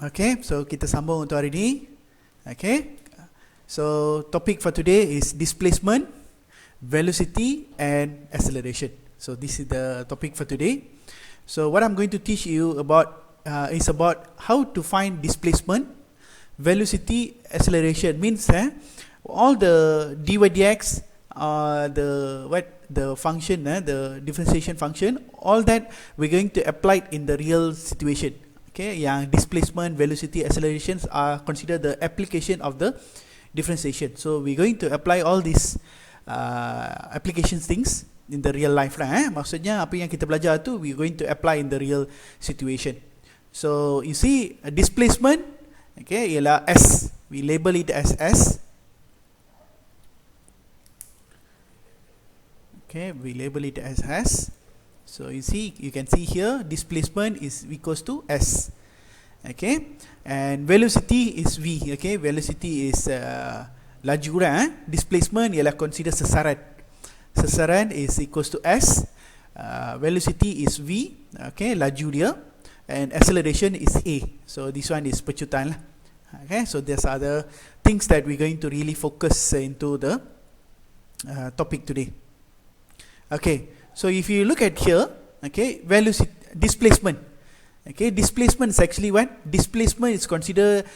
Okay, so kita sambung untuk hari ini. Okay, so topic for today is displacement, velocity and acceleration. So this is the topic for today. So what I'm going to teach you about is about how to find displacement, velocity, acceleration. Means all the dy dx, the function, the differentiation function, all that we're going to apply it in the real situation. Okay, yang displacement, velocity, accelerations are considered the application of the differentiation. So we're going to apply all these application things in the real life lah. Maksudnya apa yang kita belajar tu we're going to apply in the real situation. So you see displacement, okay, ialah S. We label it as S. Okay, we label it as S. So you see, you can see here displacement is equals to S. Okay, and velocity is V. Okay, velocity is laju lah. Displacement ialah consider sasaran. Sasaran is equals to S. Velocity is V. Okay, laju dia. And acceleration is A. So this one is pecutan lah. Okay, so these are the things that we're going to really focus into the topic today. Okay, so if you look at here, okay, velocity, displacement. Okay, displacement is actually what? Displacement is considered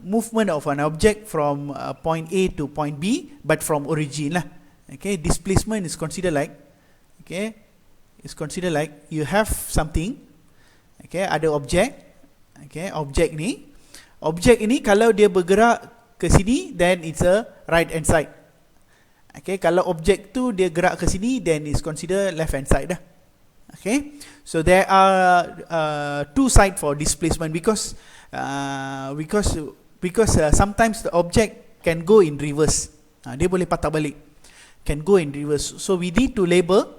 movement of an object from point A to point B, but from origin lah. Okay, displacement is considered like, okay, is considered like you have something, okay, ada objek, okay, objek ini kalau dia bergerak ke sini, then it's a right hand side. Okay, kalau objek tu dia gerak ke sini, then is considered left hand side dah. Okay, so there are two sides for displacement because sometimes the object can go in reverse. Dia boleh patah balik, can go in reverse. So we need to label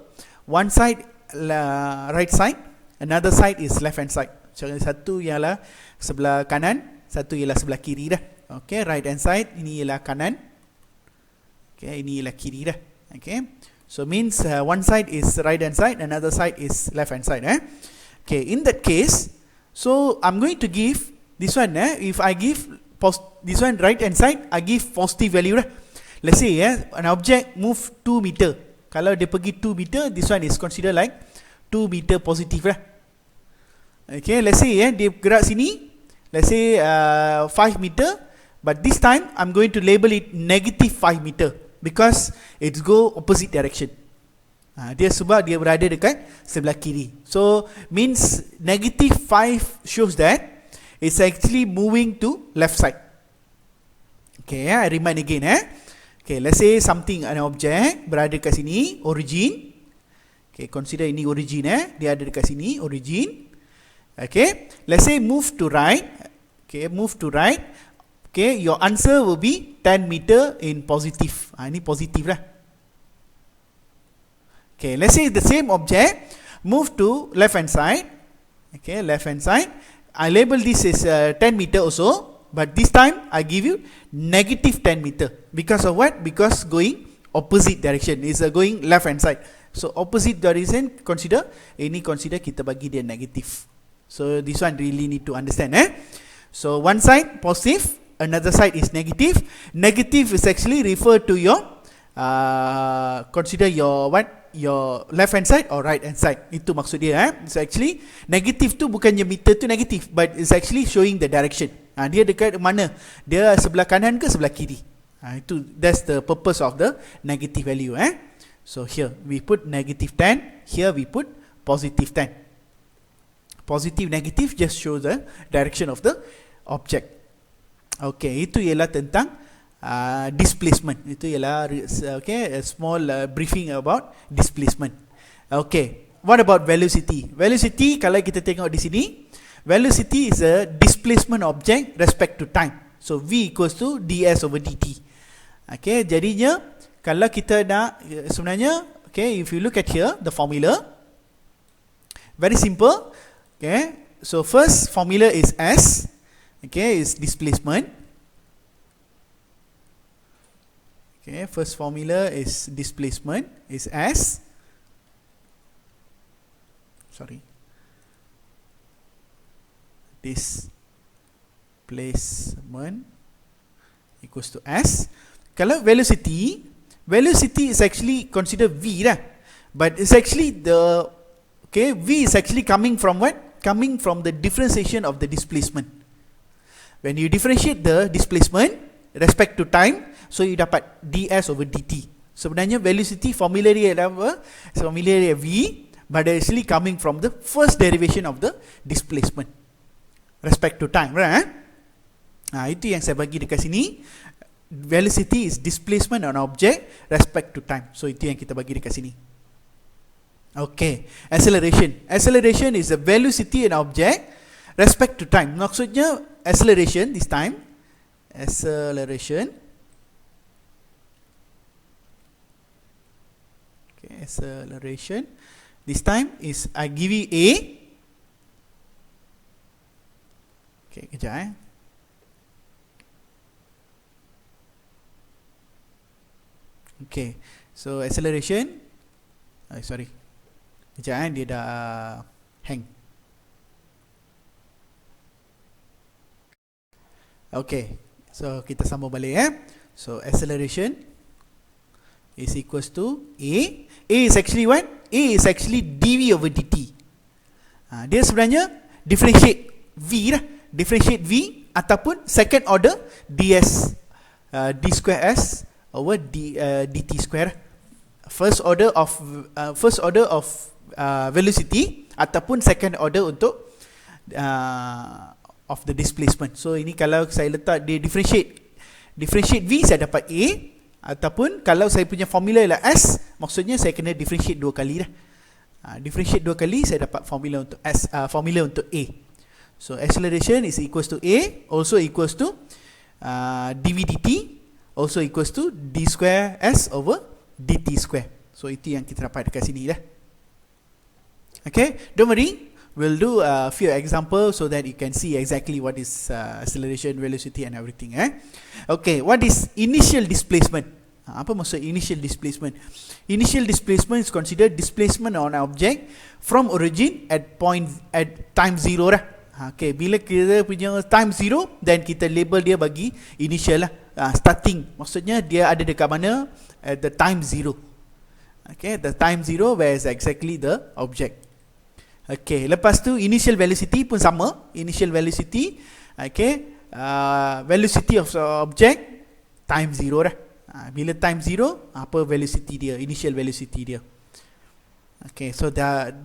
one side right side, another side is left hand side. So satu ialah sebelah kanan, satu ialah sebelah kiri dah. Okay, right hand side ini ialah kanan. Okay, ini ialah kiri dah. Okay, so means one side is right hand side, another side is left hand side. Okay, in that case, so I'm going to give this one. If I give this one right hand side, I give positive value lah. Let's say an object move 2 meter. Kalau dia pergi 2 meter, this one is considered like 2 meter positive lah. Okay, let's say dia gerak sini, let's say 5 meter, but this time I'm going to label it negative 5 meter. Because it's go opposite direction. Dia sebab dia berada dekat sebelah kiri. So means negative 5 shows that it's actually moving to left side. Okay, I remind again. Okay, let's say something, an object berada dekat sini, origin. Okay, consider ini origin. Dia ada dekat sini, origin. Okay, let's say move to right. Okay, move to right. Okay, your answer will be 10 meter in positive. Ini positif lah. Okay, let's say the same object move to left hand side. Okay, left hand side. I label this as 10 meter also, but this time I give you negative 10 meter. Because of what? Because going opposite direction. Is going left hand side. So opposite direction consider, ini consider kita bagi dia negative. So this one really need to understand. So one side positive, another side is negative. Negative is actually referred to your consider your what? Your left hand side or right hand side. Itu maksud dia. So actually negative tu bukannya meter tu negative, but it's actually showing the direction. Dia dekat mana? Dia sebelah kanan ke sebelah kiri? Itu, that's the purpose of the negative value. So here we put negative 10, here we put positive 10. Positive negative just show the direction of the object. Okay, itu ialah tentang displacement. Itu ialah okay, a small briefing about displacement. Okay, what about velocity? Velocity kalau kita tengok di sini, velocity is a displacement object respect to time. So V equals to ds over dt. Okay, jadinya kalau kita nak sebenarnya, okay, if you look at here the formula, very simple. Okay, so first formula is S. Okay, is displacement. Okay, first formula is displacement is S. Sorry. This displacement equals to S. Kalau velocity is actually considered V lah, but it's actually the, okay, V is actually coming from what? Coming from the differentiation of the displacement. When you differentiate the displacement respect to time, so you dapat ds over dt. Sebenarnya velocity formula dia apa? Formula dia V, but actually coming from the first derivation of the displacement respect to time, right? Itu yang saya bagi dekat sini. Velocity is displacement on object respect to time. So itu yang kita bagi dekat sini. Okay, acceleration is the velocity in object respect to time. Maksudnya acceleration this time, acceleration this time is I give you A. Okay, kejap Okay, so acceleration, sorry, kejap dia dah hang. Okay, so kita sambung balik So acceleration is equals to A. A is actually what? A is actually dV over dt. Dia sebenarnya differentiate V lah. Differentiate V ataupun second order ds d square s over dt square. First order of velocity ataupun second order untuk of the displacement. So ini kalau saya letak dia differentiate V, saya dapat A, ataupun kalau saya punya formula ialah S, maksudnya saya kena differentiate dua kali lah. Differentiate dua kali, saya dapat formula untuk S, formula untuk A. So acceleration is equals to A, also equals to dv dt, also equals to d square s over dt square. So itu yang kita dapat dekat sini lah. Okay, don't worry, we'll do a few examples so that you can see exactly what is acceleration, velocity and everything. Okay, what is initial displacement? Apa maksud initial displacement? Initial displacement is considered displacement on an object from origin at time zero lah. Okay, bila kita punya time zero, then kita label dia bagi initial lah. Starting, maksudnya dia ada dekat mana? At the time zero. Okay, the time zero where is exactly the object. Okay, lepas tu initial velocity pun sama. Initial velocity, okay, velocity of the object time zero lah. Bila time zero, apa velocity dia, initial velocity dia. Okay, so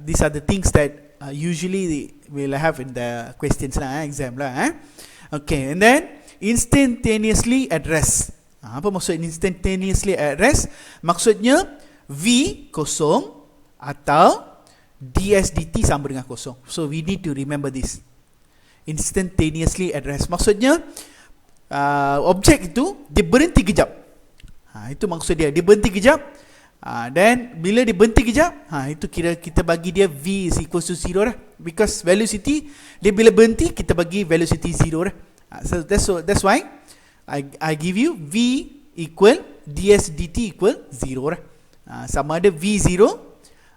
these are the things that usually we'll have in the questions lah, exam lah. Okay, and then instantaneously at rest. Apa maksud instantaneously at rest? Maksudnya V kosong atau ds dt sama dengan kosong. So we need to remember this. Instantaneously at rest, maksudnya objek itu dia berhenti kejap. Itu maksud dia berhenti kejap. Then bila dia berhenti kejap, itu kira kita bagi dia V is equals to 0 lah. Because velocity, dia bila berhenti kita bagi velocity 0 lah. So that's why I give you V equal ds dt equal 0 lah. Sama ada V0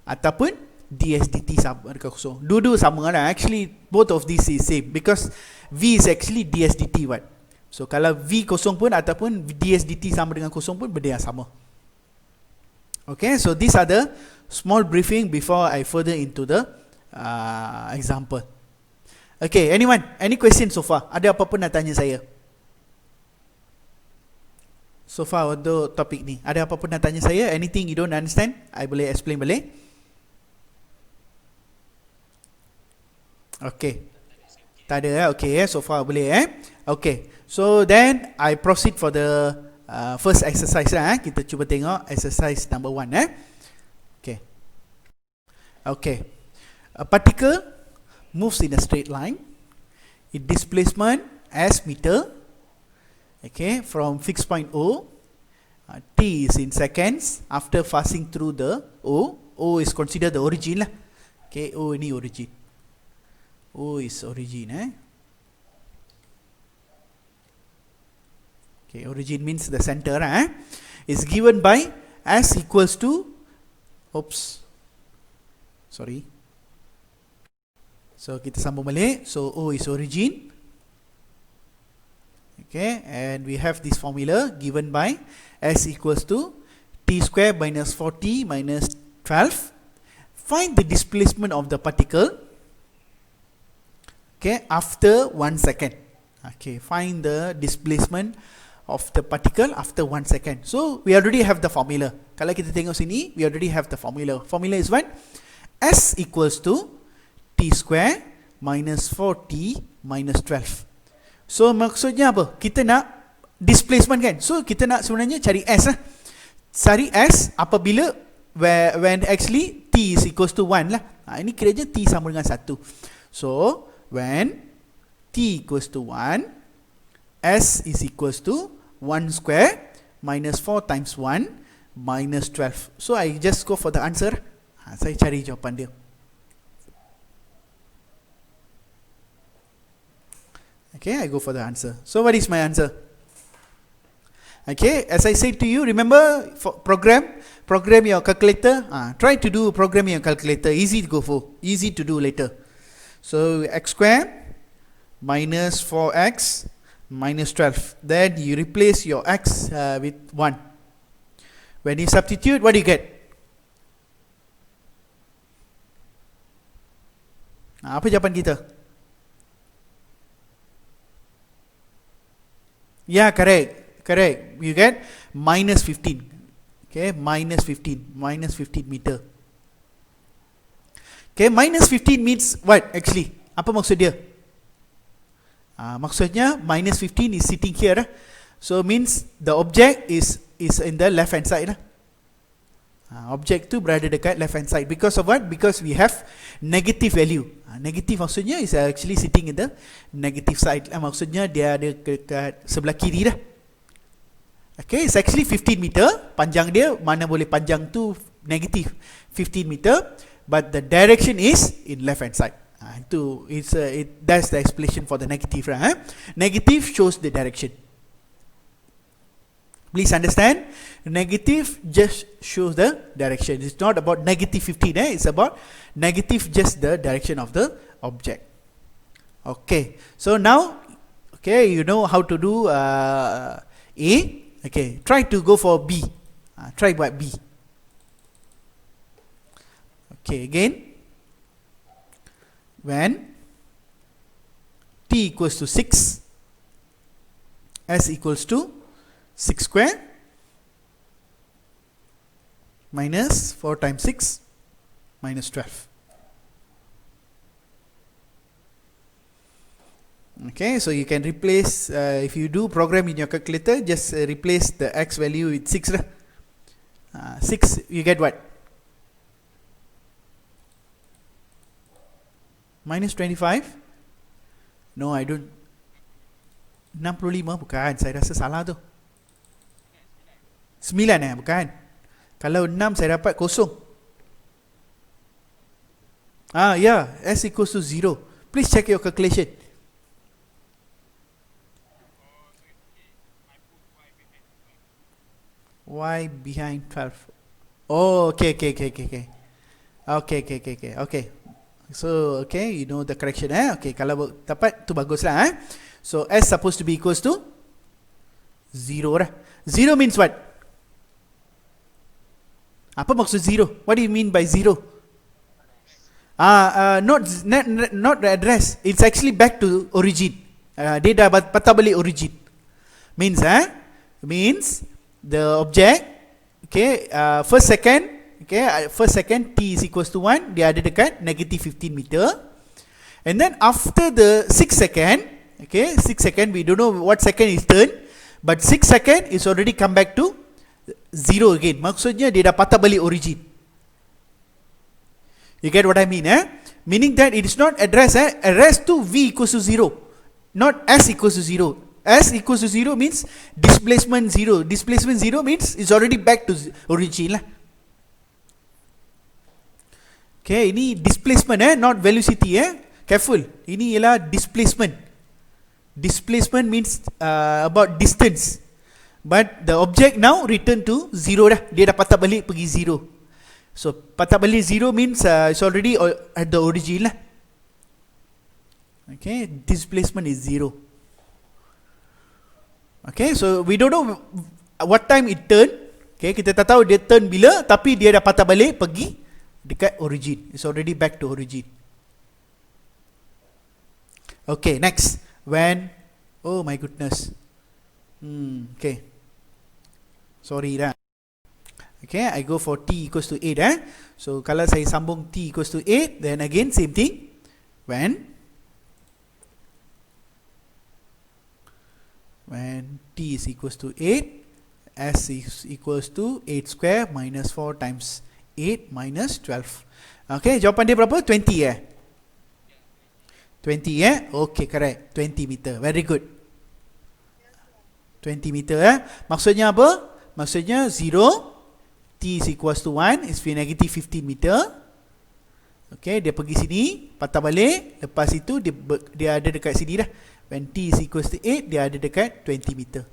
ataupun ds dt sama dengan kosong. Dua-dua sama lah. Actually both of these is same because V is actually ds dt what. So kalau V kosong pun ataupun ds dt sama dengan kosong pun benda yang sama. Okay, so these are the small briefing before I further into the example. Okay, anyone? Any questions so far? Ada apa-apa nak tanya saya? So far untuk topik ni, ada apa-apa nak tanya saya? Anything you don't understand? I boleh explain balik. Okay. Tak ada okay so far boleh Okay. So then I proceed for the first exercise lah. Kita cuba tengok exercise number 1 Okay. Okay. A particle moves in a straight line. Its displacement as meter. Okay, from fixed point O. T is in seconds after passing through the O. O is considered the origin lah. Okay, O ini origin. O is origin Okay, origin means the center is given by S equals to sorry. So kita sambung balik. So O is origin. Okay, and we have this formula given by S equals to T square minus 40 minus 12. Find the displacement of the particle, okay, after 1 second. Okay, find the displacement of the particle after 1 second. So we already have the formula. Kalau kita tengok sini, we already have the formula. Formula is what? S equals to T square minus 40 minus 12. So maksudnya apa? Kita nak displacement kan? So kita nak sebenarnya cari S lah. Cari S apabila when actually T is equals to 1 lah. Ini kiranya T sama dengan 1. So when T equals to 1, S is equals to 1 square minus 4 times 1 minus 12. So I just go for the answer. Saya cari jawapan dia. Okay, I go for the answer. So what is my answer? Okay, as I said to you, remember for program your calculator. Try to do program your calculator. Easy to go for, easy to do later. So x square minus 4x minus 12. Then you replace your x with 1. When you substitute, what do you get? Apa jawapan kita? Yeah, correct. You get minus 15. Okay, minus 15 meter. Okay, minus 15 means what actually? Apa maksud dia? Maksudnya minus 15 is sitting here. So means the object is in the left hand side. Object tu berada dekat left hand side. Because of what? Because we have negative value. Negative maksudnya is actually sitting in the negative side. Maksudnya dia ada dekat sebelah kiri dah. Okay, it's actually 15 meter. Panjang dia mana boleh panjang tu negative 15 meter, but the direction is in left hand side. That's the explanation for the negative, right? Negative shows the direction. Please understand, negative just shows the direction. It's not about negative 15, it's about negative just the direction of the object. Okay, so now, okay, you know how to do A. Okay, try to go for B. Try what B. Okay, again, when T equals to 6, S equals to 6 square minus 4 times 6 minus 12. Okay, so you can replace, if you do program in your calculator, just replace the x value with 6. 6, you get what? Minus 25? No, I don't. 65 bukan, saya rasa salah tu. 9 bukan. Kalau 6 saya dapat kosong. Yeah, S equals to 0. Please check your calculation. Y behind 12. Oh, okay. Okay. So, okay, you know the correction, Okay, kalau dapat tu baguslah, So, S supposed to be equals to 0 lah. 0 means what? Apa maksud 0? What do you mean by 0? Not the address. It's actually back to origin. Dia dah patah balik origin. Means the object, okay, first second T is equals to 1, dia ada dekat negative 15 meter. And then after the 6 second, okay, 6 second, we don't know what second is turn, but 6 second is already come back to 0 again. Maksudnya dia dah patah balik origin. You get what I mean, Meaning that it is not address, address to V equals to 0, not S equals to 0. S equals to 0 means displacement 0. Displacement 0 means it's already back to origin lah. Okay, ini displacement, not velocity, Careful. Ini ialah displacement. Displacement means about distance. But the object now return to 0 dah. Dia dah patah balik pergi 0. So patah balik 0 means it's already at the origin lah. Okay, displacement is 0. Okay, so we don't know what time it turn. Okay, kita tak tahu dia turn bila, tapi dia dah patah balik pergi dekat origin. It's already back to origin. Okay, next. When, oh my goodness. Okay. Sorry dah. Okay, I go for t equals to 8. So kalau saya sambung t equals to 8, then again same thing. When t is equals to 8, s is equals to 8 square minus 4 times 8 minus 12. Okay, jawapan dia berapa? 20 20 okay, correct. 20 meter. Very good. 20 meter Maksudnya apa? Maksudnya 0, t is equals to 1 is negative 15 meter. Okay, dia pergi sini, patah balik. Lepas itu dia ada dekat sini dah. When t is equals to 8, dia ada dekat 20 meter.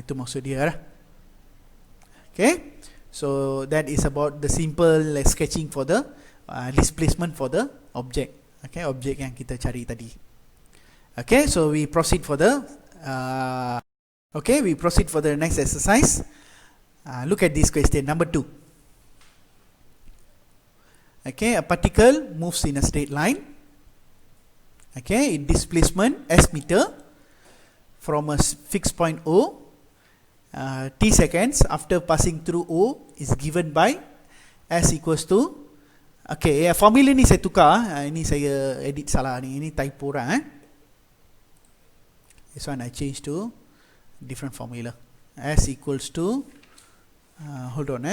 Itu maksud dia lah. Okay, so that is about the simple sketching for the displacement for the object. Okay, objek yang kita cari tadi. Okay, so we proceed for the next exercise. Look at this question, number 2. Okay, a particle moves in a straight line. Okay, in displacement s meter from a fixed point O, t seconds after passing through O is given by s equals to, okay, formula ni saya tukar, ini saya edit salah ni, ini typo orang. This one I change to different formula. S equals to, hold on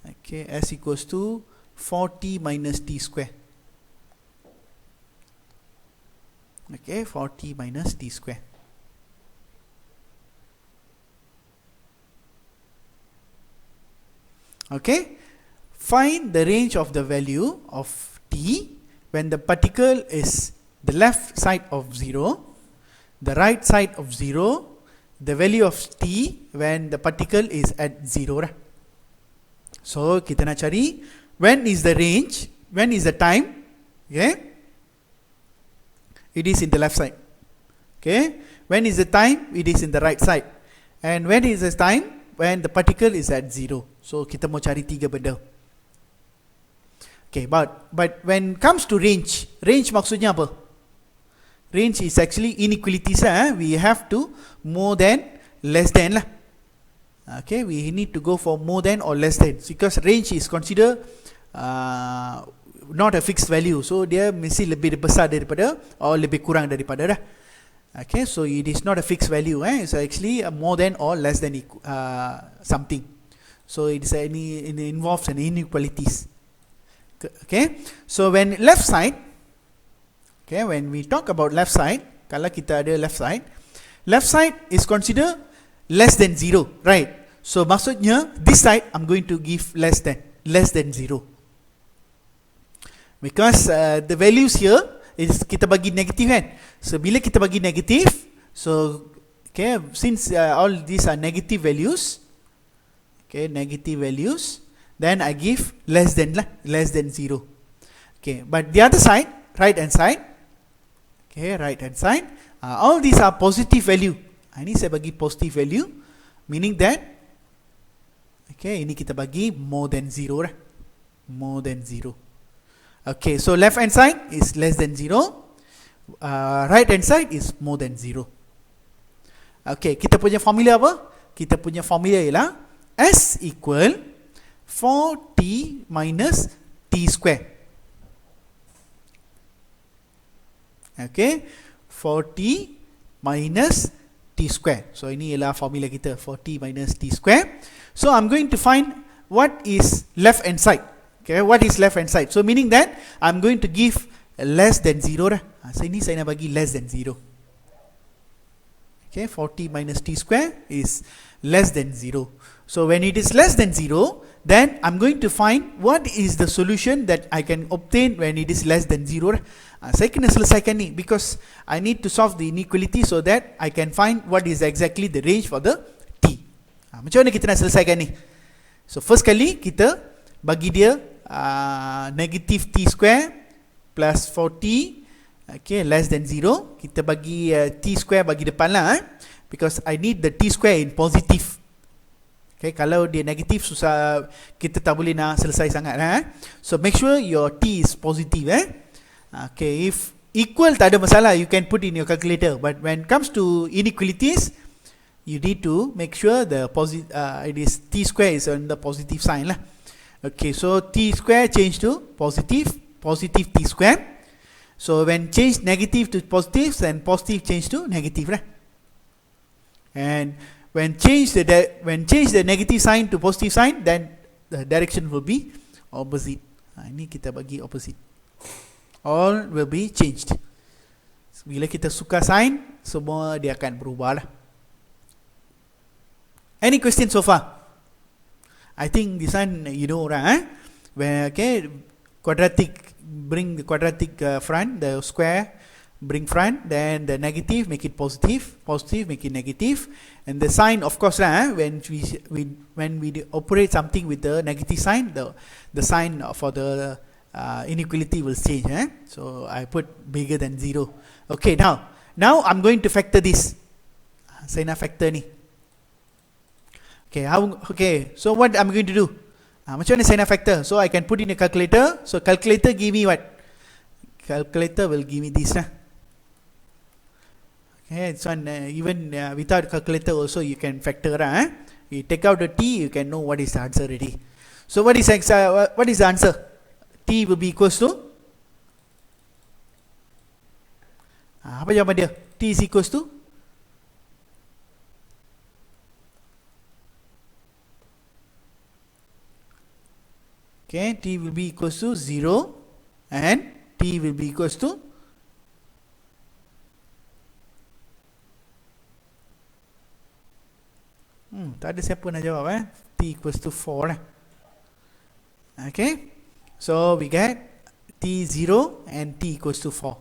okay, s equals to 4t minus t square. Okay, 4t minus t square. Okay, find the range of the value of t when the particle is the left side of 0, the right side of 0, the value of t when the particle is at 0. So, kita nak cari when is the range, when is the time, okay? It is in the left side. Okay, when is the time? It is in the right side. And when is the time? When the particle is at 0. So kita mau cari 3 benda. Okay, but when comes to range maksudnya apa? Range is actually inequalities. We have to more than, less than lah. Okay, we need to go for more than or less than, because range is considered not a fixed value, so dia mesti lebih besar daripada atau lebih kurang daripada dah. Okay, so it is not a fixed value. So actually more than or less than something. So it involves an inequalities. Okay, so when left side, okay, when we talk about left side, kalau kita ada left side is considered less than 0, right? So maksudnya this side I'm going to give less than 0. Because the values here is kita bagi negative kan. So bila kita bagi negative, so okay, since all these are negative values, okay, negative values, then I give less than 0. Okay, but the other side, right hand side, okay, right hand side, all these are positive value. Ini saya bagi positive value, meaning that, okay, ini kita bagi more than 0 lah, more than 0. Okay, so left hand side is less than 0, right hand side is more than 0. Okay, kita punya formula apa? Kita punya formula ialah S equal 4t minus t square. Okay, 4t minus t square. So ini ialah formula kita, 4t minus t square. So I'm going to find what is left hand side. Okay, what is left hand side? So meaning that I'm going to give less than 0 dah. So ini saya nak bagi less than 0. Okay, 4t minus t square is less than 0. So when it is less than 0, then I'm going to find what is the solution that I can obtain when it is less than 0 dah. Saya kena selesaikan ni because I need to solve the inequality so that I can find what is exactly the range for the t. Macam mana kita nak selesaikan ni? So first kali kita bagi dia negative t square plus 4t Okay, less than 0. Kita bagi t square bagi depan lah, because I need the t square in positive. Okay, kalau dia negatif susah, kita tak boleh nak selesai sangat lah. So make sure your t is positive. Okay, if equal tak ada masalah, you can put in your calculator. But when it comes to inequalities, you need to make sure the it is t square is on the positive sign lah. Okay, so t square change to positive t square. So when change negative to positive, then positive change to negative lah. And when change the negative sign to positive sign, then the direction will be opposite. Ini kita bagi opposite. All will be changed. Bila kita suka sign, semua dia akan berubah lah. Any question so far? I think this one you know, right? When quadratic, bring the quadratic front, the square bring front, then the negative make it positive, positive make it negative, and the sign, of course, when we operate something with the negative sign, the sign for the inequality will change. So I put bigger than 0. Okay, now I'm going to factor this. Saya nak factor ni. Okay, so what I'm going to do? Macam mana saya nak factor? So I can put in a calculator. So calculator give me what? Calculator will give me this. Okay, this one even without calculator also you can factor. You take out the t, you can know what is the answer already. So what is the answer? T will be equals to apa jawapan dia? T is equals to t will be equals to 0 and t will be equals to tak ada siapa nak jawab t equals to 4 lah. Okay, so we get t 0 and t equals to 4.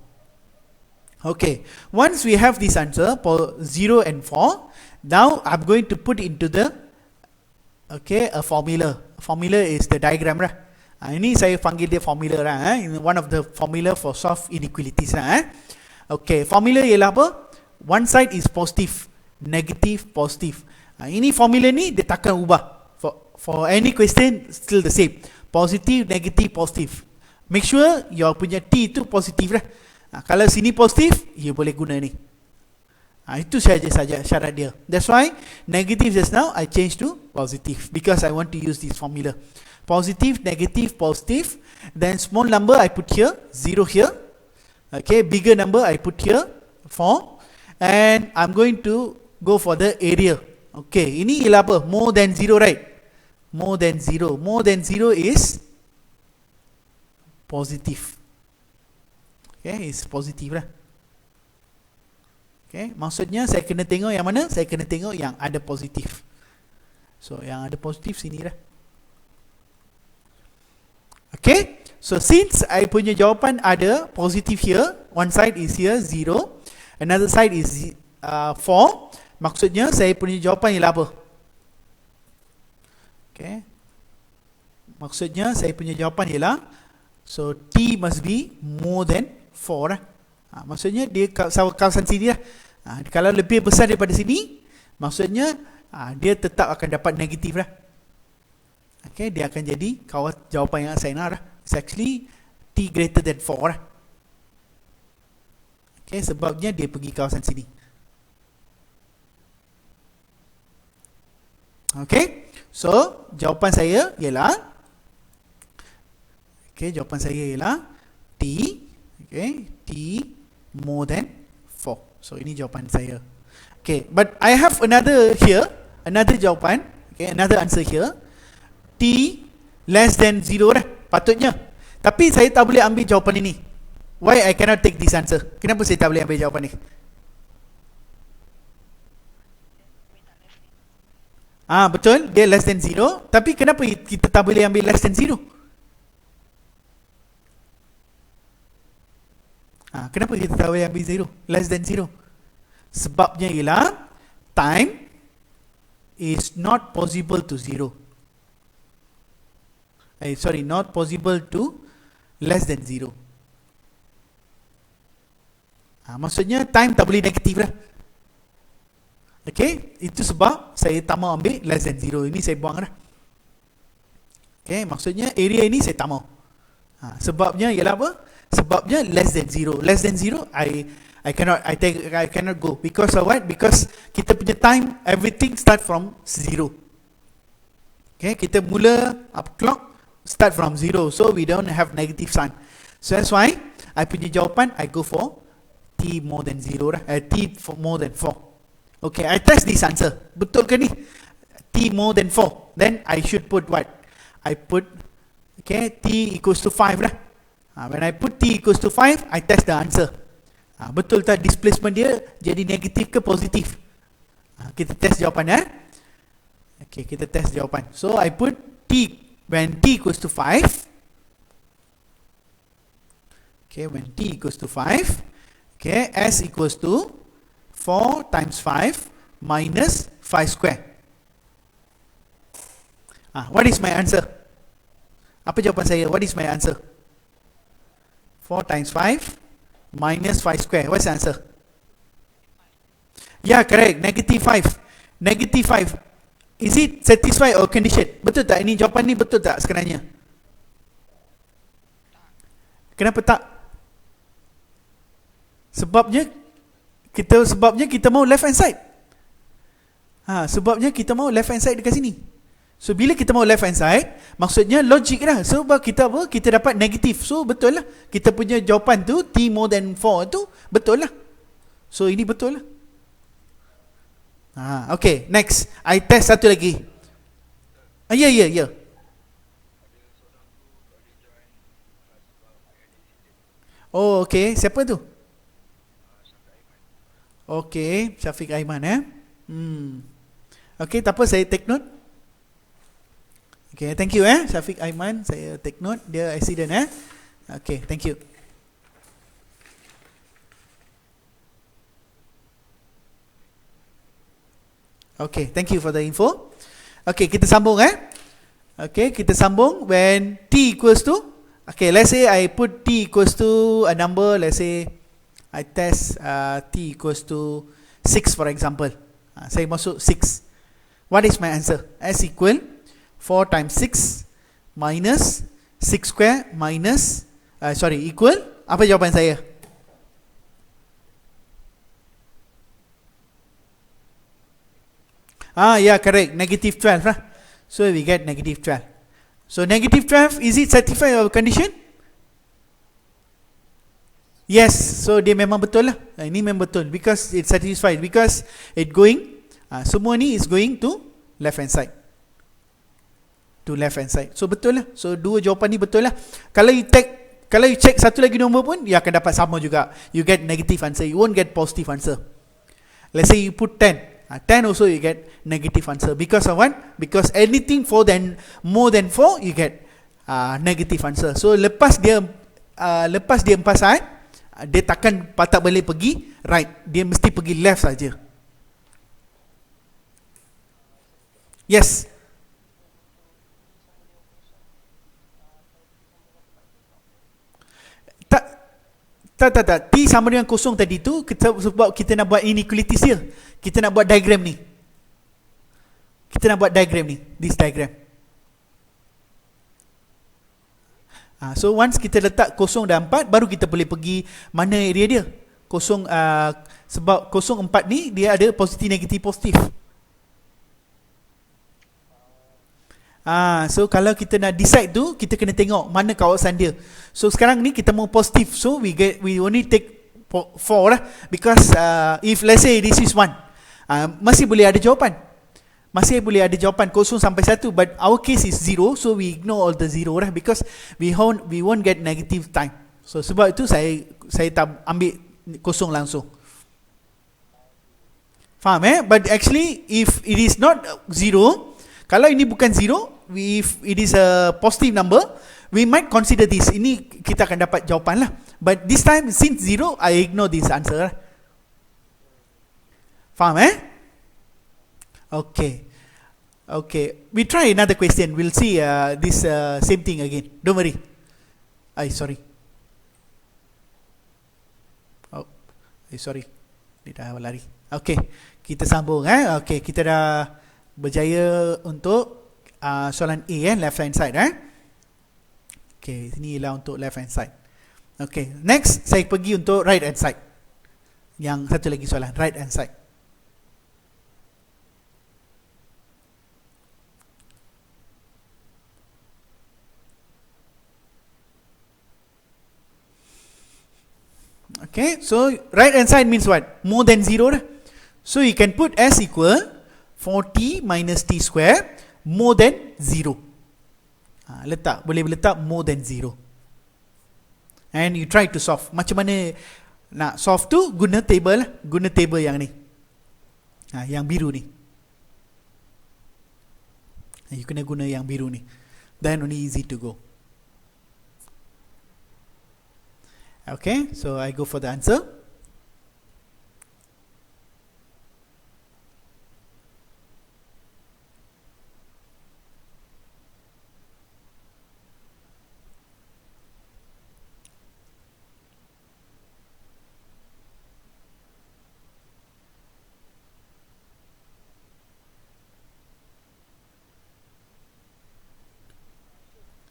Okay, once we have this answer for 0 and 4, now I'm going to put into the a formula. Formula is the diagram lah. Ini saya panggil dia formula lah. One of the formula for solve inequalities lah. Okay, formula ialah apa? One side is positive, negative, positive. Ini formula ni dia takkan ubah. For any question still the same. Positive, negative, positive. Make sure your punya t itu positif lah. Kalau sini positif, you boleh guna ni. Itu saja syarat dia. That's why negative just now I change to positive, because I want to use this formula. Positive, negative, positive. Then small number I put here, 0 here. Okay, bigger number I put here, 4. And I'm going to go for the area. Okay, ini ialah apa? More than 0, right? More than 0. More than 0 is positive. Okay, it's positive lah. Okay, maksudnya saya kena tengok yang mana? Saya kena tengok yang ada positif. So yang ada positif sini lah. Okay, so since I punya jawapan ada positif here, one side is here 0, another side is 4, maksudnya saya punya jawapan ialah apa? Okay, maksudnya saya punya jawapan ialah, so t must be more than 4 lah. Maksudnya dia kawasan sini lah. Kalau lebih besar daripada sini, maksudnya dia tetap akan dapat negatif lah. Okay, dia akan jadi jawapan yang saya nak lah. It's actually t greater than 4 lah. Okay, sebabnya dia pergi kawasan sini. Okay, so jawapan saya ialah t, t more than 4. So ini jawapan saya. Okay, but I have another jawapan, another answer here. T less than 0 lah patutnya. Tapi saya tak boleh ambil jawapan ini. Why I cannot take this answer? Kenapa saya tak boleh ambil jawapan ni? Betul, dia less than 0. Tapi kenapa kita tak boleh ambil less than 0? Kenapa kita tak boleh ambil 0? Less than 0. Sebabnya ialah time is not possible to 0. Not possible to less than 0. Maksudnya time tak boleh negatif lah. Okay, itu sebab saya tak mau ambil less than 0. Ini saya buang lah. Okay, maksudnya area ini saya tak mau. Sebabnya ialah apa? Sebabnya less than 0. Less than 0, I cannot go. Because of what? Because kita punya time, everything start from 0. Okay, kita mula up clock start from 0. So we don't have negative sign. So that's why I punya jawapan, I go for T more than 0 lah. T for more than 4. Okay, I test this answer. Betul ke ni? T more than 4. Then I should put what? I put, okay, T equals to 5 lah. When I put T equals to 5, I test the answer. Betul tak displacement dia jadi negatif ke positif? Kita test jawapan Okay, kita test jawapan. So I put T, when T equals to 5. Okay, when T equals to 5. Okay, S equals to 4 times 5 minus 5 square. What is my answer? Apa jawapan saya? What is my answer? 4 times 5 minus 5 square. What's the answer? Yeah, correct. Negative 5. Negative 5. Is it satisfy or condition? Betul tak? Ini jawapan ni betul tak sebenarnya? Kenapa tak? Sebabnya kita mau left hand side. Sebabnya kita mau left hand side dekat sini. So bila kita mau left hand side, maksudnya logik lah. Sebab kita apa? Kita dapat negatif. So betul lah. Kita punya jawapan tu T more than 4 tu betul lah. So ini betul lah. Okay, next. I test satu lagi. Ya. Oh, okay. Siapa tu? Okay, Syafiq Aiman Okay, tak apa, saya take note. Okay, thank you Syafiq Aiman, saya take note. Dia accident Okay, thank you. Okay, thank you for the info. Okay, kita sambung Okay, kita sambung. When T equals to, okay, let's say I put T equals to a number. Let's say I test T equals to 6 for example. Saya masuk 6. What is my answer? S equal 4 times 6 minus 6 square minus equal. Apa jawapan saya? Yeah, correct. Negative 12 lah. So we get negative 12. So negative 12, is it satisfy our condition? Yes, so dia memang betul lah. Ini memang betul because it satisfied, because it going semua ni is going to left hand side. To left hand side. So betul lah. So dua jawapan ni betul lah. Kalau you check satu lagi nombor pun, you akan dapat sama juga. You get negative answer. You won't get positive answer. Let's say you put 10. 10 also you get negative answer. Because of what? Because anything more than 4, you get negative answer. So lepas dia empat side, dia takkan patah balik pergi right. Dia mesti pergi left saja. Yes. Tak. T sama dengan kosong tadi tu, sebab kita nak buat inequalities dia. Kita nak buat diagram ni. This diagram. So once kita letak kosong dan 4, baru kita boleh pergi mana area dia. Kosong, sebab kosong 4 ni dia ada positif, negatif, positif. So kalau kita nak decide tu, kita kena tengok mana kawasan dia. So sekarang ni kita mau positif, so we only take 4 lah. Because if let's say this is 1, masih boleh ada jawapan. Kosong sampai 1, but our case is 0, so we ignore all the 0 lah, because we won't get negative time. So sebab itu saya tak ambil kosong langsung. Faham But actually if it is not 0, kalau ini bukan 0, if it is a positive number, we might consider this. Ini kita akan dapat jawapan lah. But this time since 0, I ignore this answer lah. Faham Okay, we try another question. We'll see this same thing again. Don't worry. Sorry. Sorry, dia dah lari. Okay, kita sambung. Okay, kita dah berjaya untuk soalan A, left hand side. Okay, ini ialah untuk left hand side. Okay, next saya pergi untuk right hand side. Yang satu lagi soalan, right hand side. Okay, so right hand side means what? More than 0. So you can put S equal 4t minus t square more than 0. Boleh letak more than 0. And you try to solve. Macam mana nak solve tu? Guna table yang ni. Yang biru ni. You kena guna yang biru ni. Then only easy to go. Okay, so I go for the answer.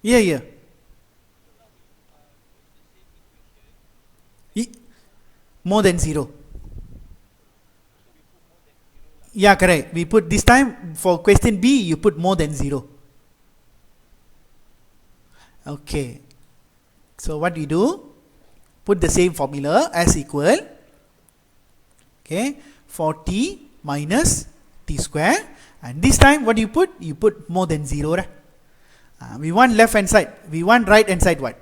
Yeah. More than 0. Yeah, correct. We put this time for question B, you put more than 0. Okay. So what we do? Put the same formula as equal. Okay. 4t minus t square. And this time what you put? You put more than 0. We want left hand side. We want right hand side what?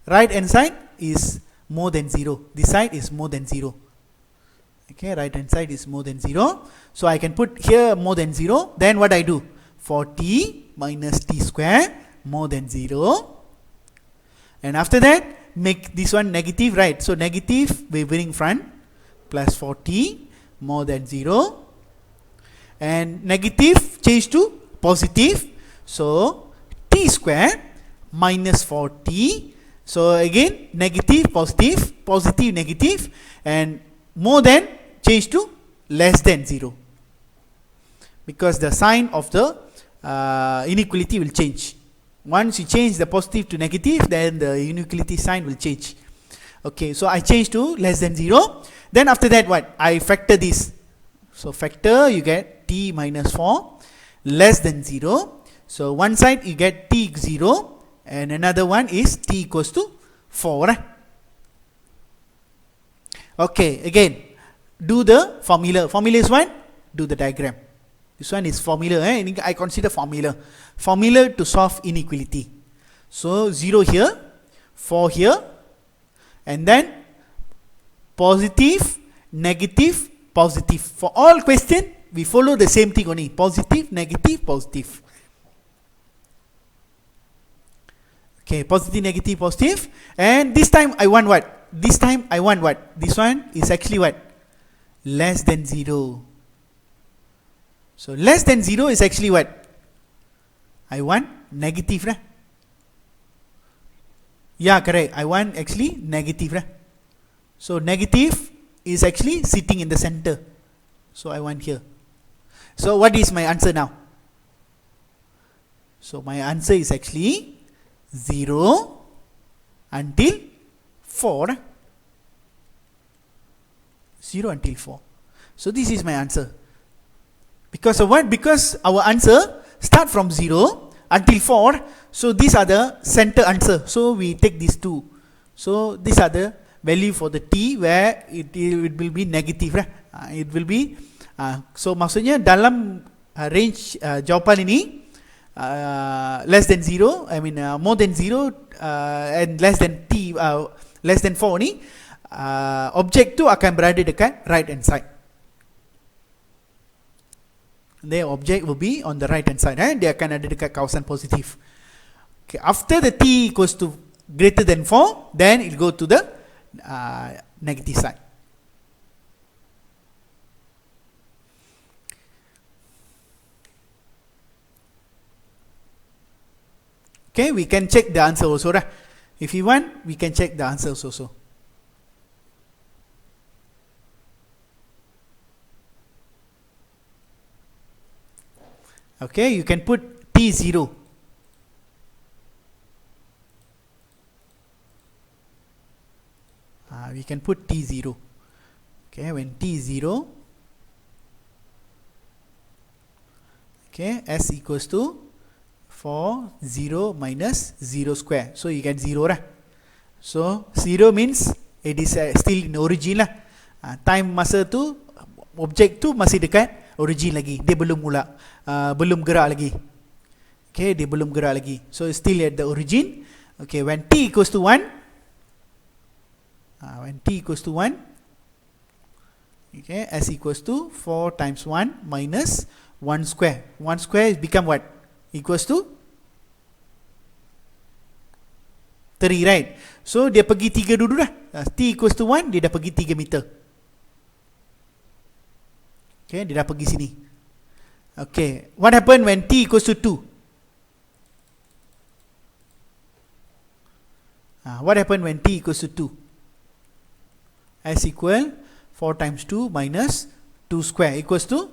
Right hand side is more than 0. This side is more than 0. Okay, right hand side is more than 0. So I can put here more than 0. Then what I do? 4t minus t square more than 0. And after that, make this one negative, right? So negative, we bring front, plus 4t more than 0. And negative change to positive. So t square minus 4t. So again, negative, positive, positive, negative, and more than change to less than 0. Because the sign of the inequality will change. Once you change the positive to negative, then the inequality sign will change. Okay, so I change to less than 0. Then after that what? I factor this. So factor, you get t minus 4 less than 0. So one side you get t 0. And another one is t equals to 4. Okay, again, do the formula. Formula is what? Do the diagram. This one is formula. I consider formula. Formula to solve inequality. So 0 here, 4 here, and then positive, negative, positive. For all question, we follow the same thing only. Positive, negative, positive. Okay, positive, negative, positive. And this time I want what? This time I want what? This one is actually what? Less than 0. So less than 0 is actually what? I want negative. Right? Yeah, correct. I want actually negative. Right? So negative is actually sitting in the center. So I want here. So what is my answer now? So my answer is actually 0 until 4. 0 until 4. So this is my answer. Because of what? Because our answer start from 0 until 4. So these are the center answer. So we take these two. So these are the value for the t where it will be negative. Right? It will be so maksudnya dalam range jawapan ini less than 0, I mean more than 0 and less than t less than 4 ni objek tu akan berada dekat right hand side. The object will be on the right hand side. Dia akan ada dekat kawasan positif. Okay, after the t equals to greater than 4, then it go to the negative side. Okay, we can check the answer also. If you want, we can check the answers also. Okay, you can put t0. We can put t0. Okay, when t0, okay, s equals to 4, 0 minus 0 square. So you get 0 lah. So 0 means it is still in origin lah. Time masa tu objek tu masih dekat origin lagi. Dia belum belum gerak lagi. Okay, dia belum gerak lagi. So still at the origin. Okay, when t equals to 1, when t equals to 1, okay, s equals to 4 times 1 minus 1 square. 1 square is become what? Equals to 3, right? So dia pergi 3 dulu dah. T equals to 1, dia dah pergi 3 meter. Okay, dia dah pergi sini. Okay, what happen when t equals to 2? What happen when t equals to 2? S equal 4 times 2 minus 2 square equals to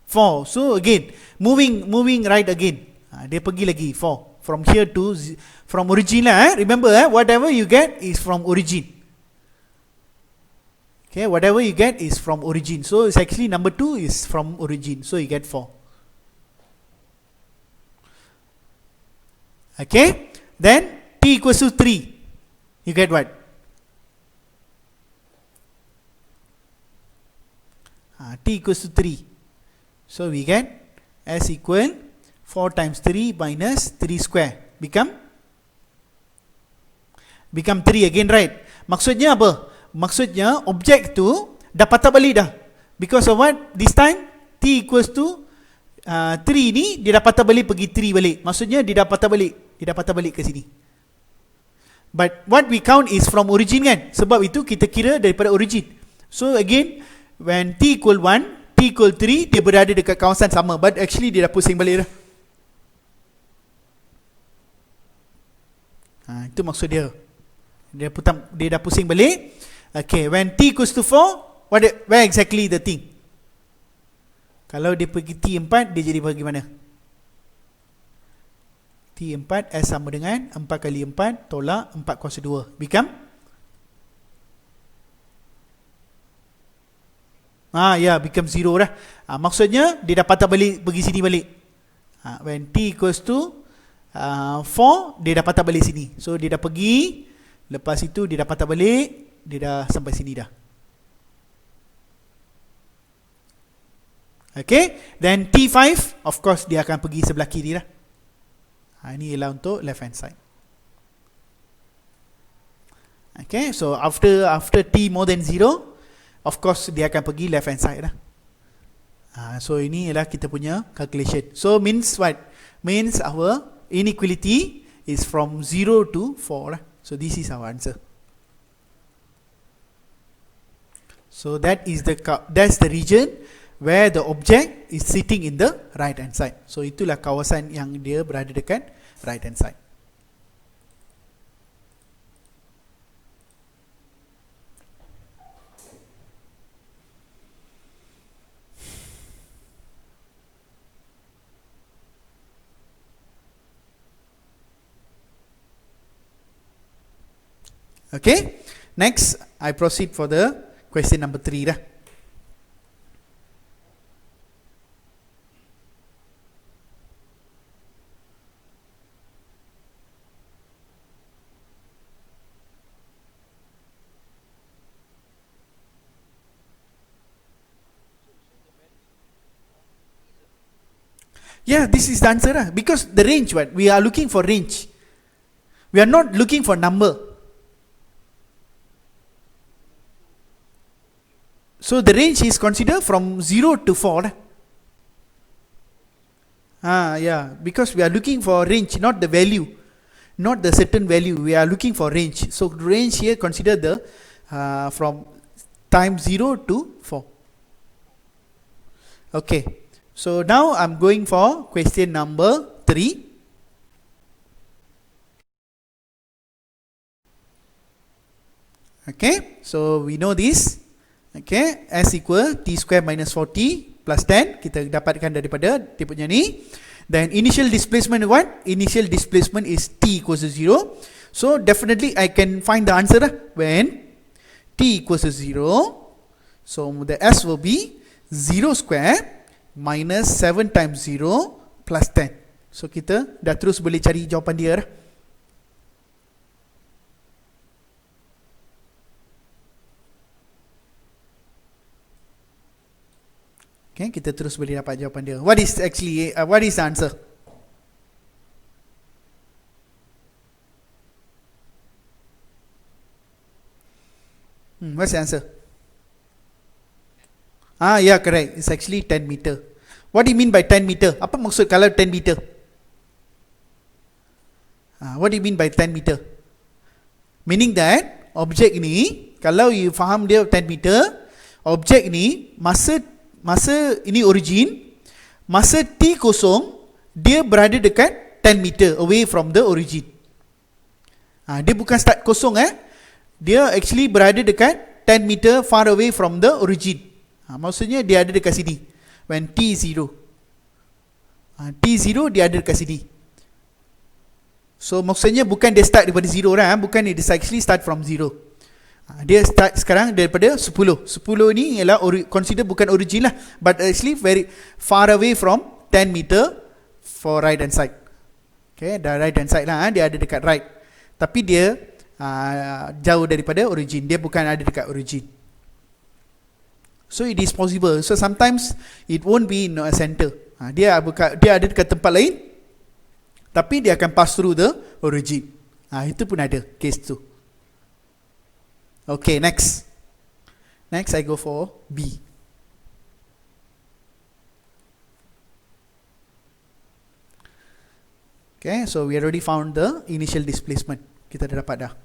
4. So again, moving right again. Dia pergi lagi 4. From here to, from origin lah. Remember, whatever you get is from origin. Okay, whatever you get is from origin. So it's actually number 2 is from origin. So you get 4. Okay, then t equals to 3. You get what? T equals to 3. So we get s equal 4 times 3 minus 3 square. Become 3 again, right? Maksudnya apa? Maksudnya objek tu dah patah balik dah. Because of what? This time t equals to 3 ni dia dah patah balik pergi 3 balik. Maksudnya dia dah patah balik. Dia dah patah balik ke sini. But what we count is from origin kan? Sebab itu kita kira daripada origin. So again, when t equal 1, t equal 3, dia berada dekat kawasan sama. But actually dia dah pusing balik dah. Itu maksud dia. Dia dah pusing balik. Okay, when t equals to 4, where exactly the thing? Kalau dia pergi t4, dia jadi pergi mana? t4, s sama dengan 4 kali 4 tolak 4 kuasa 2. Become? Become 0 dah. Maksudnya dia dah patah balik, pergi sini balik. When t equals to 4, dia dah patah balik sini. So dia dah pergi, lepas itu dia dah patah balik, dia dah sampai sini dah. Okay, then t5, of course dia akan pergi sebelah kiri dah. Ini ialah untuk left hand side. Okay, so after t more than 0, of course dia akan pergi left hand side dah. So ini ialah kita punya calculation. So means what? Means our inequality is from 0 to 4 lah. So this is our answer. So that's the region where the object is sitting in the right hand side. So itulah kawasan yang dia berada dekat right hand side. Okay, next I proceed for the question number 3 dah. Yeah, this is the answer lah. Because the range, what? We are looking for range. We are not looking for number. So the range is considered from 0 to 4. Yeah, because we are looking for range, not the value. Not the certain value. We are looking for range. So range here consider the from time 0 to 4. Okay. So now I'm going for question number 3. Okay, so we know this. Okay, s equal t square minus 4t plus 10. Kita dapatkan daripada dia punya ni. Then initial displacement what? Initial displacement is t equals to 0. So definitely I can find the answer when t equals to 0. So the S will be 0 square minus 7 times 0 plus 10. So kita dah terus boleh cari jawapan dia lah. Okay, kita terus boleh dapat jawapan dia. What is actually, what is the answer? What's the answer? Yeah, correct. It's actually 10 meter. What do you mean by 10 meter? Apa maksud kalau 10 meter? What do you mean by 10 meter? Meaning that objek ni, kalau you faham dia 10 meter, objek ni masa ini origin, masa t kosong dia berada dekat 10 meter away from the origin. Dia bukan start kosong dia actually berada dekat 10 meter far away from the origin. Maksudnya dia ada dekat sini when t is 0. T0 dia ada dekat sini. So maksudnya bukan dia start daripada 0 bukan dia actually start from 0. Dia start sekarang daripada 10. 10 ni ialah consider bukan origin lah, but actually very far away from 10 meter for right hand side. Okay, dah right hand side lah, dia ada dekat right. Tapi dia jauh daripada origin, dia bukan ada dekat origin. So it is possible. So sometimes it won't be in a center. Dia ada dekat tempat lain, tapi dia akan pass through the origin. Itu pun ada case tu. Okay, next I go for B. Okay, so we already found the initial displacement. Kita dah dapat dah.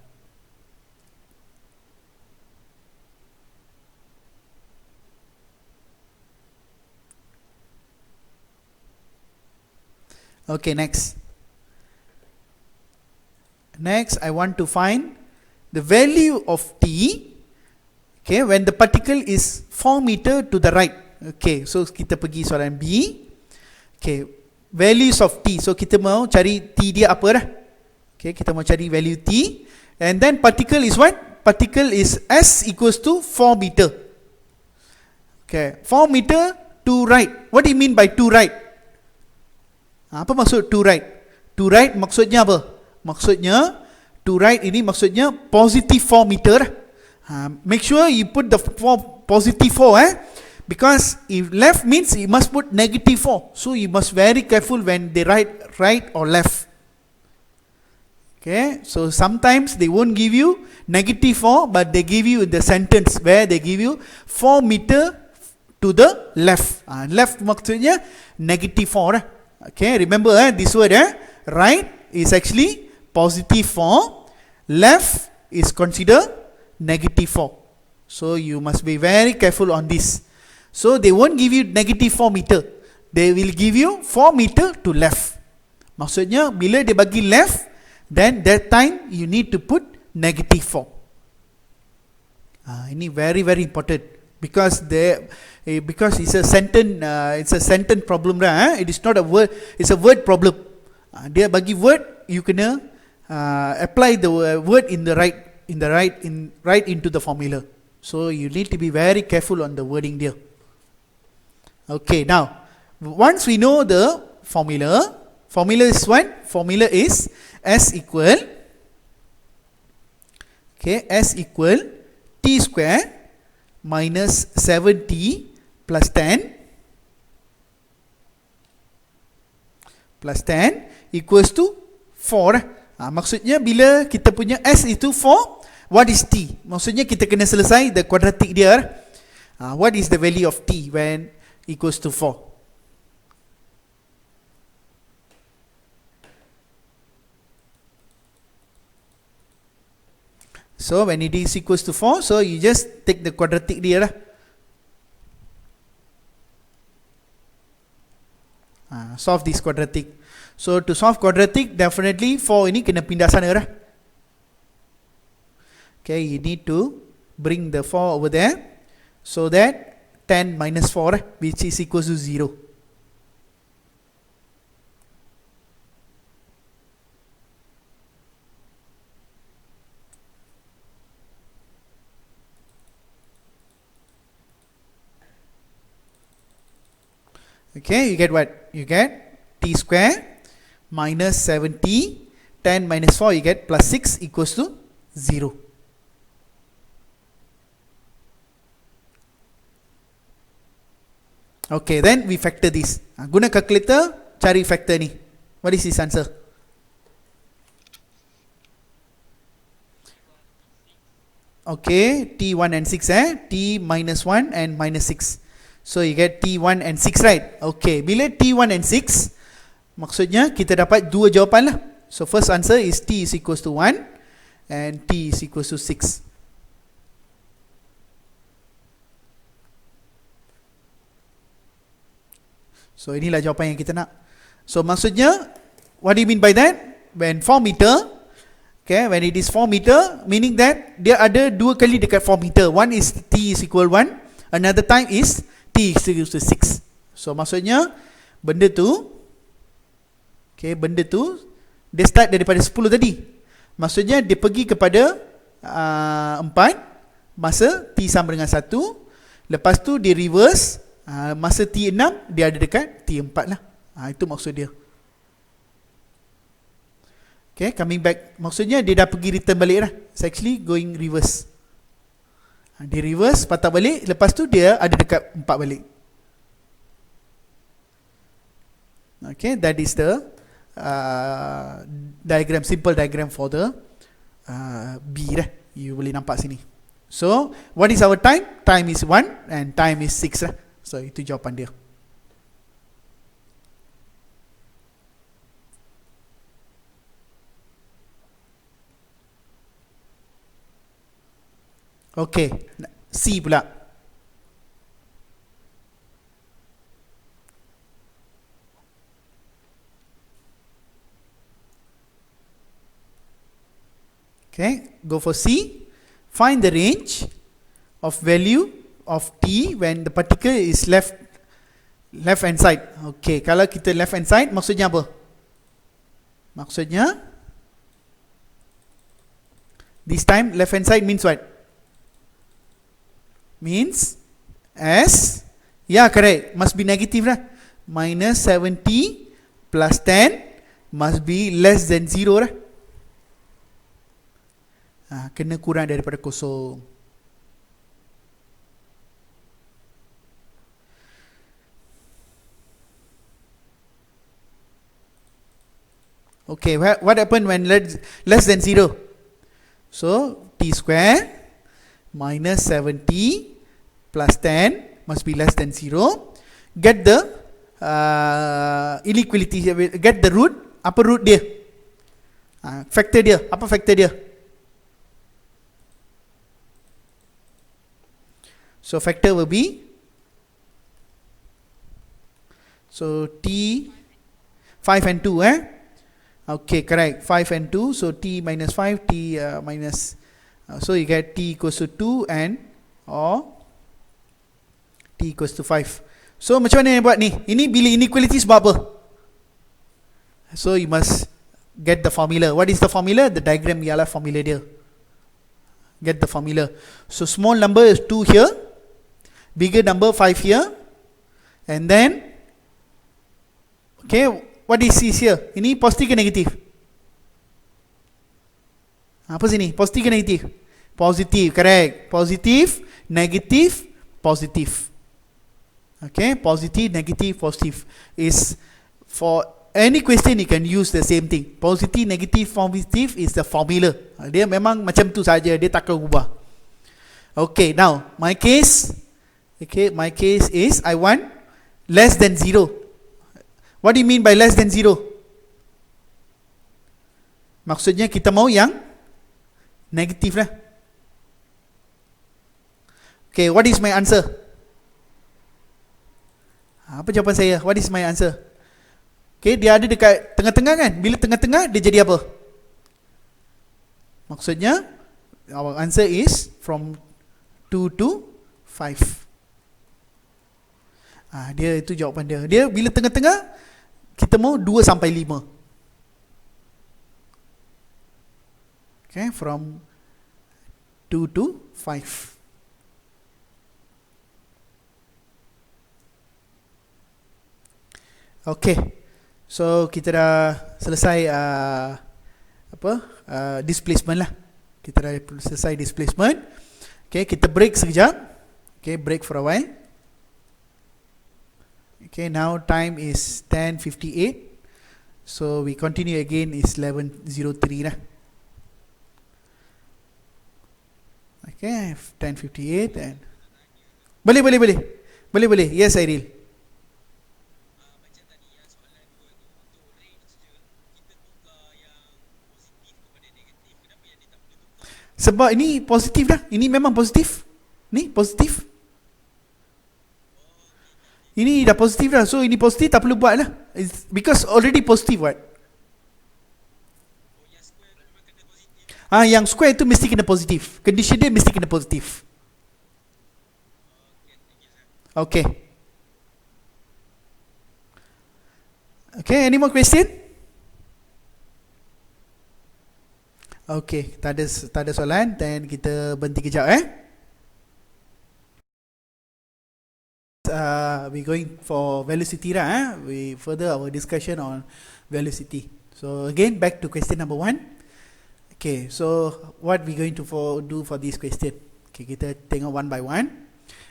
Okay, next I want to find the value of t, okay, when the particle is 4 meter to the right. Okay, so kita pergi soalan B. Okay, values of t. So kita mau cari t dia apa dah. Okay, kita mau cari value t. And then particle is what? Particle is S equals to 4 meter. Okay, 4 meter to right. What do you mean by to right? Apa maksud to right? To right maksudnya apa? Maksudnya to right ini maksudnya positive 4 meter. Make sure you put the positive 4 because if left means you must put negative 4. So you must very careful when they write right or left. Okay, so sometimes they won't give you negative 4, but they give you the sentence where they give you 4 meter to the left. Left maksudnya negative 4. Okay, remember this word right is actually positive 4, left is considered negative 4. So you must be very careful on this. So they won't give you negative 4 meter, they will give you 4 meter to left. Maksudnya bila dia bagi left, then that time you need to put negative 4. Ini very very important because it's a sentence problem it is not a word, it's a word problem. Dia bagi word, you kena apply the word right into the formula. So you need to be very careful on the wording there. Okay, now once we know the formula is what? Formula is S equal t square minus 7t plus 10 equals to 4. Maksudnya bila kita punya S itu 4, what is t? Maksudnya kita kena selesai the quadratic dia. What is the value of t when equals to 4? So when it is equals to 4, so you just take the quadratic dia lah. Solve this quadratic. So to solve quadratic, definitely 4 ini kena pindah sana lah. Okay, you need to bring the 4 over there so that 10 minus 4 which is equals to 0. Okay, you get what? You get t square minus 7t, 10 minus 4 you get plus 6 equals to 0. Okay, then we factor this. Guna calculator, cari factor ni. What is his answer? Okay, T1 and 6 T minus 1 and minus 6. So you get T1 and 6, right? Okay, bila T1 and 6, maksudnya kita dapat dua jawapan lah. So first answer is T is equals to 1 and T is equals to 6. So inilah jawapan yang kita nak. So maksudnya, what do you mean by that? When 4 meter, okay, when it is 4 meter, meaning that dia ada dua kali dekat 4 meter. One is T is equal 1, another time is T is equal to 6. So maksudnya benda tu, okay, benda tu dia start daripada 10 tadi. Maksudnya dia pergi kepada 4 masa T sama dengan 1. Lepas tu dia reverse, masa T6 dia ada dekat T4 lah. Itu maksud dia. Okay, coming back, maksudnya dia dah pergi return balik lah. It's actually going reverse. Dia reverse, patah balik, lepas tu dia ada dekat 4 balik. Okay, that is the diagram, simple diagram for the B lah. You boleh nampak sini. So, what is our time? Time is 1 and time is 6 lah. So, itu jawapan dia. Okay, C pula. Okay, go for C. Find the range of value of T when the particle is left hand side. Okay, kalau kita left hand side, maksudnya apa? Maksudnya, this time left hand side means what? Means as, yeah, correct, must be negative lah. Minus 70 plus 10 must be less than 0 lah. Kena kurang daripada kosong. Okay, what happened when less than 0? So, T square minus 70 plus 10 must be less than 0. Get the inequality, get the root. Apa root dia? Factor dia. Apa factor dia? So factor will be, so T 5 and 2 Okay, correct, 5 and 2. So T minus 5, T minus, so you get T equals to 2 and or T equals to 5. So macam mana yang buat ni? Ini bila inequality sebab apa? So you must get the formula. What is the formula? The diagram ialah formula dia. Get the formula. So small number is 2 here, bigger number 5 here, and then, okay, what is this here? Ini positif ke negatif? Apa sini? Positif ke negatif? Positif, correct. Positif, negatif, positif. Okay, positive, negative, positive is for any question you can use the same thing. Positive, negative, positive is the formula. Dia memang macam tu saja, dia takkan ubah. Okay, now my case, okay, my case is I want less than 0. What do you mean by less than 0? Maksudnya kita mau yang negatif lah. Okay, what is my answer? Apa jawapan saya? What is my answer? Okay, dia ada dekat tengah-tengah kan? Bila tengah-tengah, dia jadi apa? Maksudnya, our answer is from 2 to 5. Dia itu jawapan dia. Dia bila tengah-tengah, kita mau 2 sampai 5. Okay, from 2 to 5. Okay, so kita dah selesai displacement lah. Kita dah selesai displacement. Okay, kita break sekejap. Okay, break for a while. Okay, now time is 10:58. So we continue again is 11:03 lah. Okay, 10:58 and boleh. Yes, Airil. Sebab ini positif dah. Ini memang positif. Ni positif. Ini dah positif dah. So ini positif, tak perlu buat lah. It's because already positive what? Yang square tu mesti kena positif. Condition dia mesti kena positif. Okay. Okay, any more question? Okay, tak ada soalan. Then kita berhenti kejap we going for velocity lah. We further our discussion on velocity. So again, back to question number 1. Okay, so what we going to do for this question? Okay, kita tengok one by one.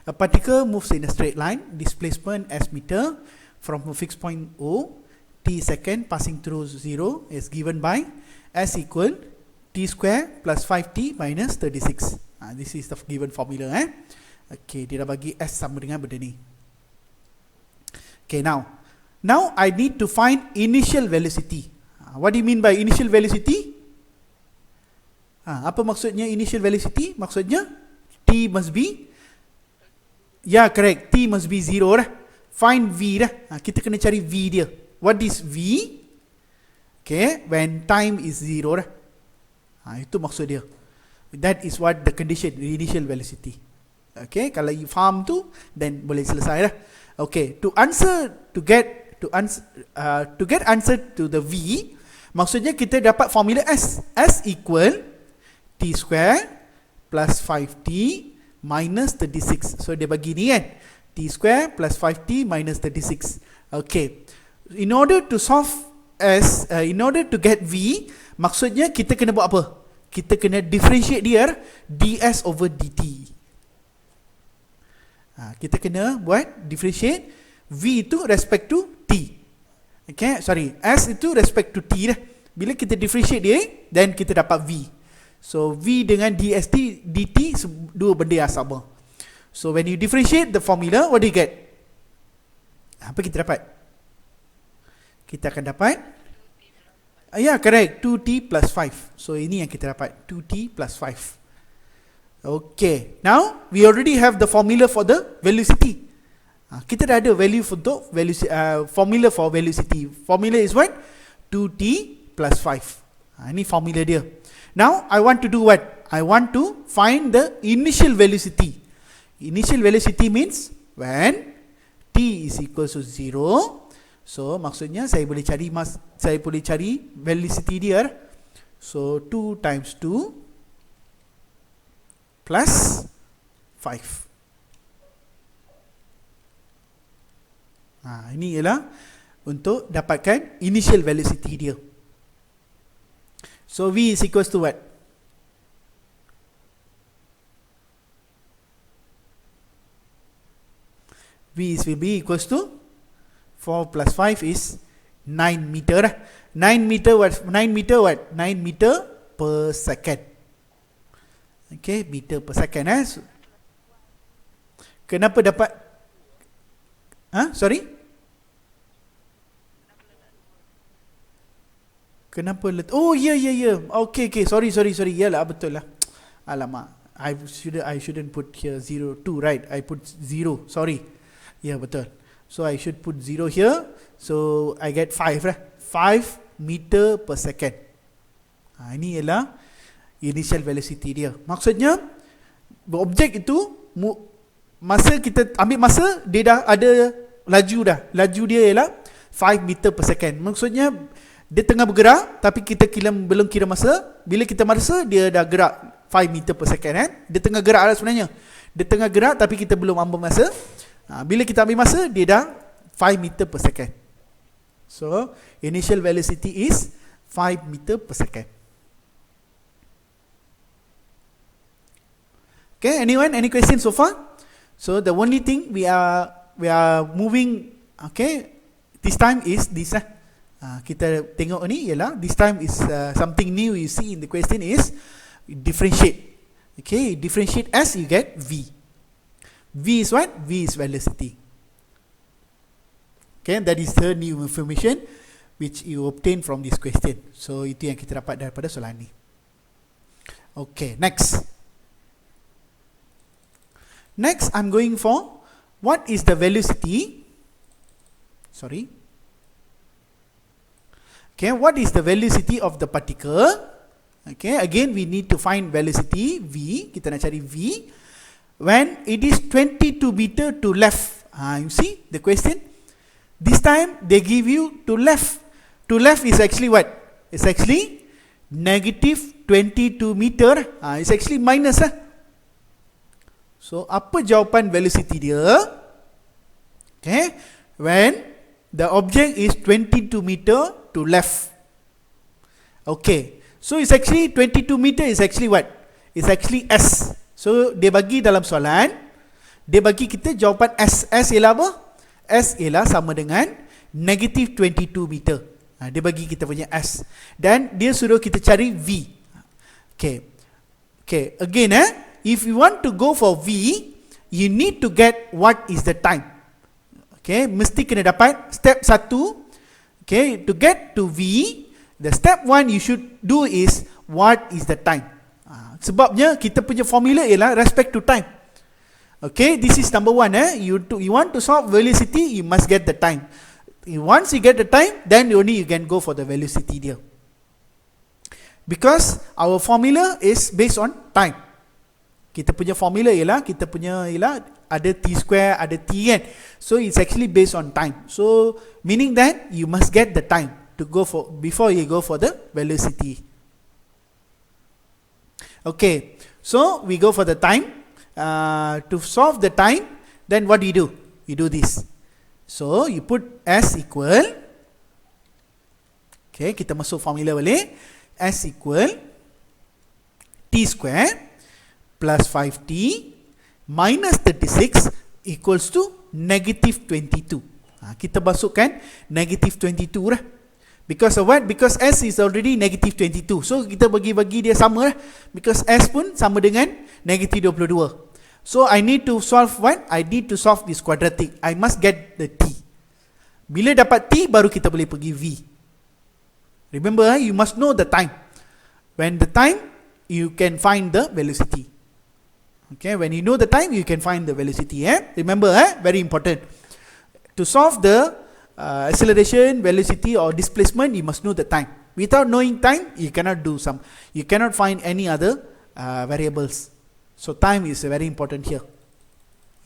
A particle moves in a straight line, displacement s meter from a fixed point O, t second passing through 0 is given by s equal t square plus 5t minus 36. This is the given formula. Okay, dia dah bagi s sama dengan benda ni. Okay, now I need to find initial velocity. What do you mean by initial velocity? Apa maksudnya initial velocity? Maksudnya t must be, correct, t must be 0 lah. Find v dah. Kita kena cari v dia. What is v? Okay, when time is 0 lah. Itu maksud dia. That is what the condition, the initial velocity. Okay, kalau you faham tu, then boleh selesai lah. Okay, to get answer to the v, maksudnya kita dapat formula s. S equal t square plus 5t minus 36. So dia bagi ni kan, t square plus 5t minus 36. Okay, in order to solve s, in order to get v, maksudnya kita kena buat apa? Kita kena differentiate dia ds over dt. Kita kena buat differentiate v itu respect to t. Okay, sorry, s itu respect to t dah. Bila kita differentiate dia, then kita dapat v. So v dengan dt dua benda yang sama. So when you differentiate the formula, what do you get? Apa kita dapat? Kita akan dapat correct, 2t plus 5. So ini yang kita dapat, 2t plus 5. Okay, now we already have the formula for the velocity. Kita dah ada value untuk formula for velocity. Formula is what? 2t plus 5. Ini formula dia. Now I want to do what? I want to find the initial velocity. Initial velocity means when t is equal to 0. So maksudnya saya boleh cari velocity dia. So 2 times 2 plus 5. Ini ialah untuk dapatkan initial velocity dia. So v is equals to what? V will be equals to 4 plus 5 is 9 meter. 9 meter what? 9 meter per second. Okay, meter per second. Kenapa dapat? Sorry? Kenapa oh ya. Okay, sorry. Yalah, betul lah. Alamak. I shouldn't put here 0, 2, right? I put 0. Sorry. Ya, betul. So I should put 0 here. So I get 5 lah. 5 meter per second. Ini ialah initial velocity dia. Maksudnya objek itu masa kita ambil masa, dia dah ada laju dah. Laju dia ialah 5 meter per second. Maksudnya dia tengah bergerak tapi kita belum kira masa. Bila kita masa dia dah gerak 5 meter per second Dia tengah gerak lah sebenarnya. Dia tengah gerak tapi kita belum ambil masa. Bila kita ambil masa dia dah 5 meter per second. So initial velocity is 5 meter per second. Okay, anyone? Any questions so far? So the only thing we are moving, okay, this time is this. Kita tengok ni ialah this time is something new you see in the question is differentiate. Okay, differentiate S, you get V. V is what? V is velocity. Okay, that is the new information which you obtain from this question. So itu yang kita dapat daripada soalan ni. Okay, next. Next, I'm going for what is the velocity? Sorry. Okay, what is the velocity of the particle? Okay, again we need to find velocity V. Kita nak cari V when it is 22 meter to left. You see the question? This time they give you to left. To left is actually what? It's actually negative 22 meter. It's actually minus. So, apa jawapan velocity dia? Okay, when the object is 22 meter to left. Okay, so it's actually 22 meter is actually what? It's actually S. So, dia bagi dalam soalan, dia bagi kita jawapan S. S ialah apa? S ialah sama dengan negative 22 meter. Dia bagi kita punya S. Dan dia suruh kita cari V. Okay, okay, again if you want to go for V, you need to get what is the time. Okay, mesti kena dapat step 1. Okay, to get to V, the step 1 you should do is what is the time. Sebabnya kita punya formula ialah respect to time. Okay, this is number 1. You want to solve velocity, you must get the time. Once you get the time, then only you can go for the velocity dia. Because our formula is based on time. Kita punya formula ialah ada t square, ada t kan. So it's actually based on time. So meaning that you must get the time to go for before you go for the velocity. Okay, so we go for the time. To solve the time, then what do? You do this. So you put S equal. Okay, kita masuk formula balik. S equal t square plus 5t minus 36 equals to negative 22. Kita masukkan negative 22 lah. Because of what? Because S is already negative 22. So kita bagi dia sama lah. Because S pun sama dengan negative 22. So I need to solve what? I need to solve this quadratic. I must get the t. Bila dapat t, baru kita boleh pergi V. Remember, you must know the time. When the time, you can find the velocity. Okay, when you know the time, you can find the velocity. Remember, very important. To solve the acceleration, velocity or displacement, you must know the time. Without knowing time, you cannot find any other variables. So time is very important here.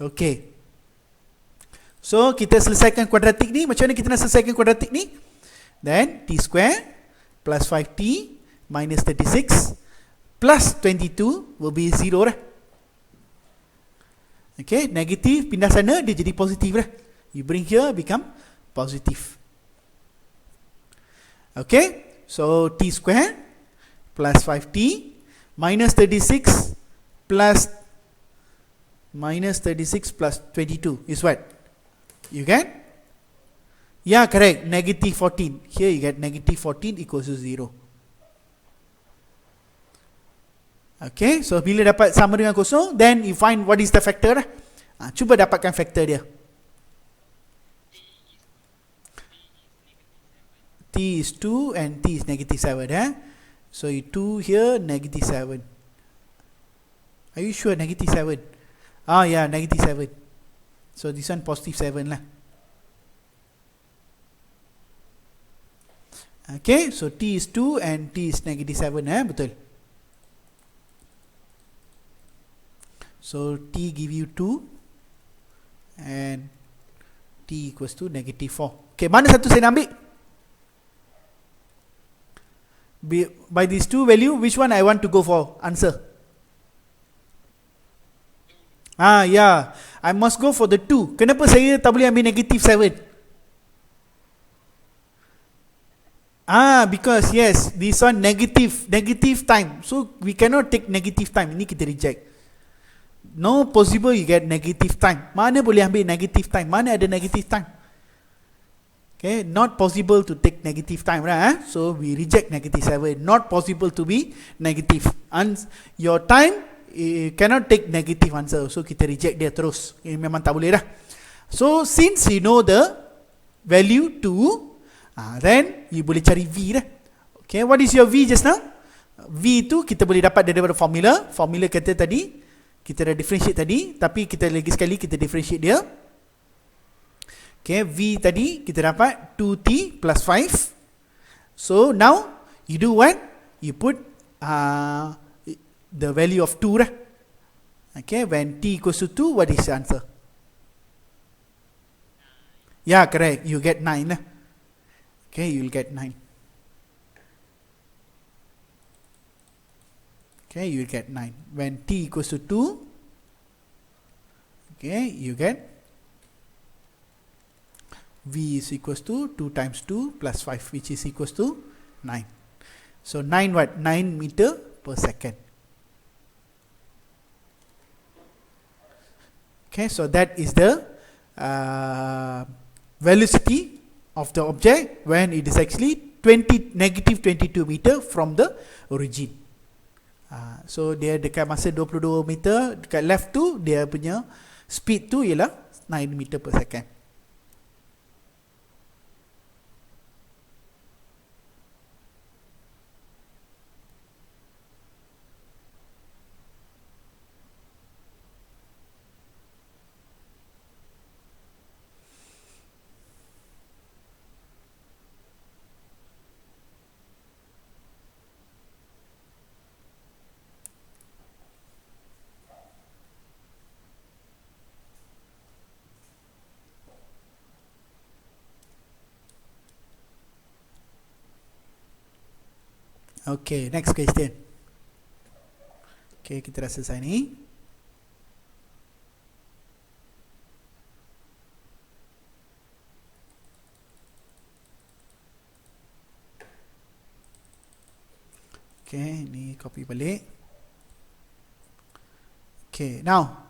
Okay. So kita selesaikan quadratic ni. Macam mana kita nak selesaikan quadratic ni? Then t square plus 5t minus 36 plus 22 will be 0 lah. Okay, negatif pindah sana, dia jadi positif lah. You bring here, become positive. Okay, so t square plus 5t minus 36 plus 22 is what? You get? Yeah, correct. Negative 14. Here you get negative 14 equals to 0. Okay, so bila dapat sama dengan kosong, then you find what is the factor. Cuba dapatkan factor dia. T is 2 and T is negative 7. So you 2 here, negative 7. Are you sure negative 7? Yeah, negative 7. So this one positive 7 lah. Okay, so T is 2 and T is negative 7. Betul. So T give you 2 and T equals to negative 4. Okay, mana satu saya nak ambil? By these two value, which one I want to go for? Answer. Yeah, I must go for the 2. Kenapa saya tak boleh ambil negative 7? Because yes, this one negative time. So we cannot take negative time. Ini kita reject. No possible you get negative time. Mana boleh ambil negative time? Mana ada negative time? Okay, not possible to take negative time, right? So we reject negative 7. Not possible to be negative. And your time cannot take negative answer. So kita reject dia terus. Ini memang tak boleh dah. So since you know the value 2, then you boleh cari V dah. Okay, what is your V just now? V tu kita boleh dapat daripada formula. Formula kata tadi, kita dah differentiate tadi, tapi kita lagi sekali kita differentiate dia. Okay, V tadi kita dapat 2t plus 5. So now you do what? You put the value of 2 lah. Okay, when t equals to 2, what is the answer? Yeah, correct. You get 9 lah. Okay, you will get 9. Okay, you will get 9. When t equals to 2, okay, you get V is equals to 2 times 2 plus 5, which is equals to 9. So 9 what? 9 meter per second. Okay, so that is the velocity of the object when it is actually negative 22 meter from the origin. So dia dekat masa 22 meter, dekat left tu dia punya speed tu ialah 9 meter per second. Okay, next question. Okay, kita dah selesai ni. Okay, ni copy balik. Okay, now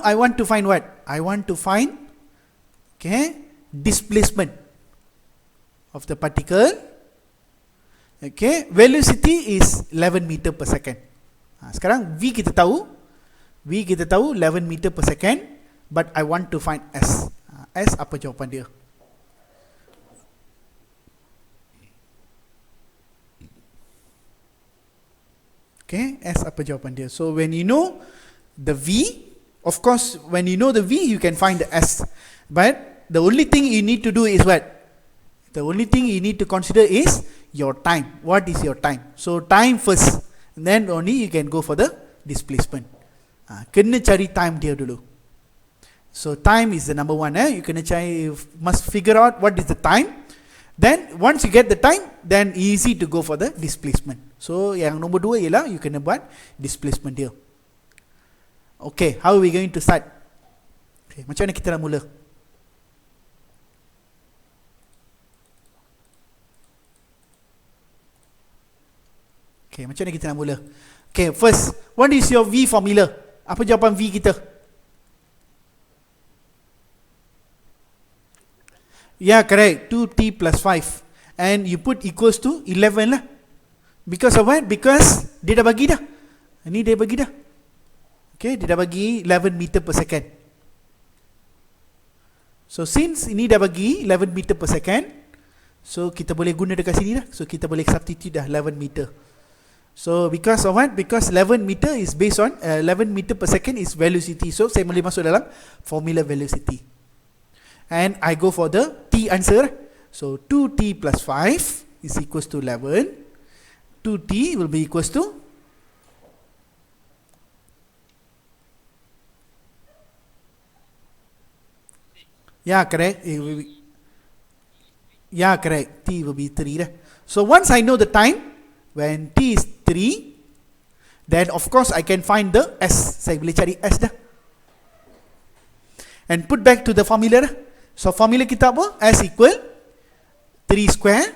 I want to find what? I want to find, okay, displacement of the particle. Okay, velocity is 11 meter per second. Sekarang V kita tahu 11 meter per second, but I want to find S. S apa jawapan dia? Okay, S apa jawapan dia? So when you know the V, of course when you know the V you can find the S, but the only thing you need to do is what? The only thing you need to consider is your time. What is your time? So time first, and then only you can go for the displacement. Kena cari time dia dulu. So time is the number one. You kena cari, must figure out what is the time. Then once you get the time, then easy to go for the displacement. So yang nombor 2 ialah you kena buat displacement dia. Okay, how are we going to start? Okay, macam mana kita nak mula? Okay, macam mana kita nak mula? Okay, first, what is your V formula? Apa jawapan V kita? Yeah, correct. 2t plus 5. And you put equals to 11 lah. Because of what? Because dia dah bagi dah. Ini dia bagi dah. Okay, dia dah bagi 11 meter per second. So since ini dah bagi 11 meter per second, so kita boleh guna dekat sini dah. So kita boleh substitute dah 11 meter. So because of what? Because 11 meter is based on 11 meter per second is velocity. So saya boleh masuk dalam formula velocity. And I go for the T answer. So 2t plus 5 is equals to 11. 2t will be equals to 6. Yeah, correct. Yeah, correct. T will be 3 dah. So once I know the time, when T is 3, then of course I can find the S. Saya boleh cari S dah. And put back to the formula dah. So formula kita apa? S equal 3 square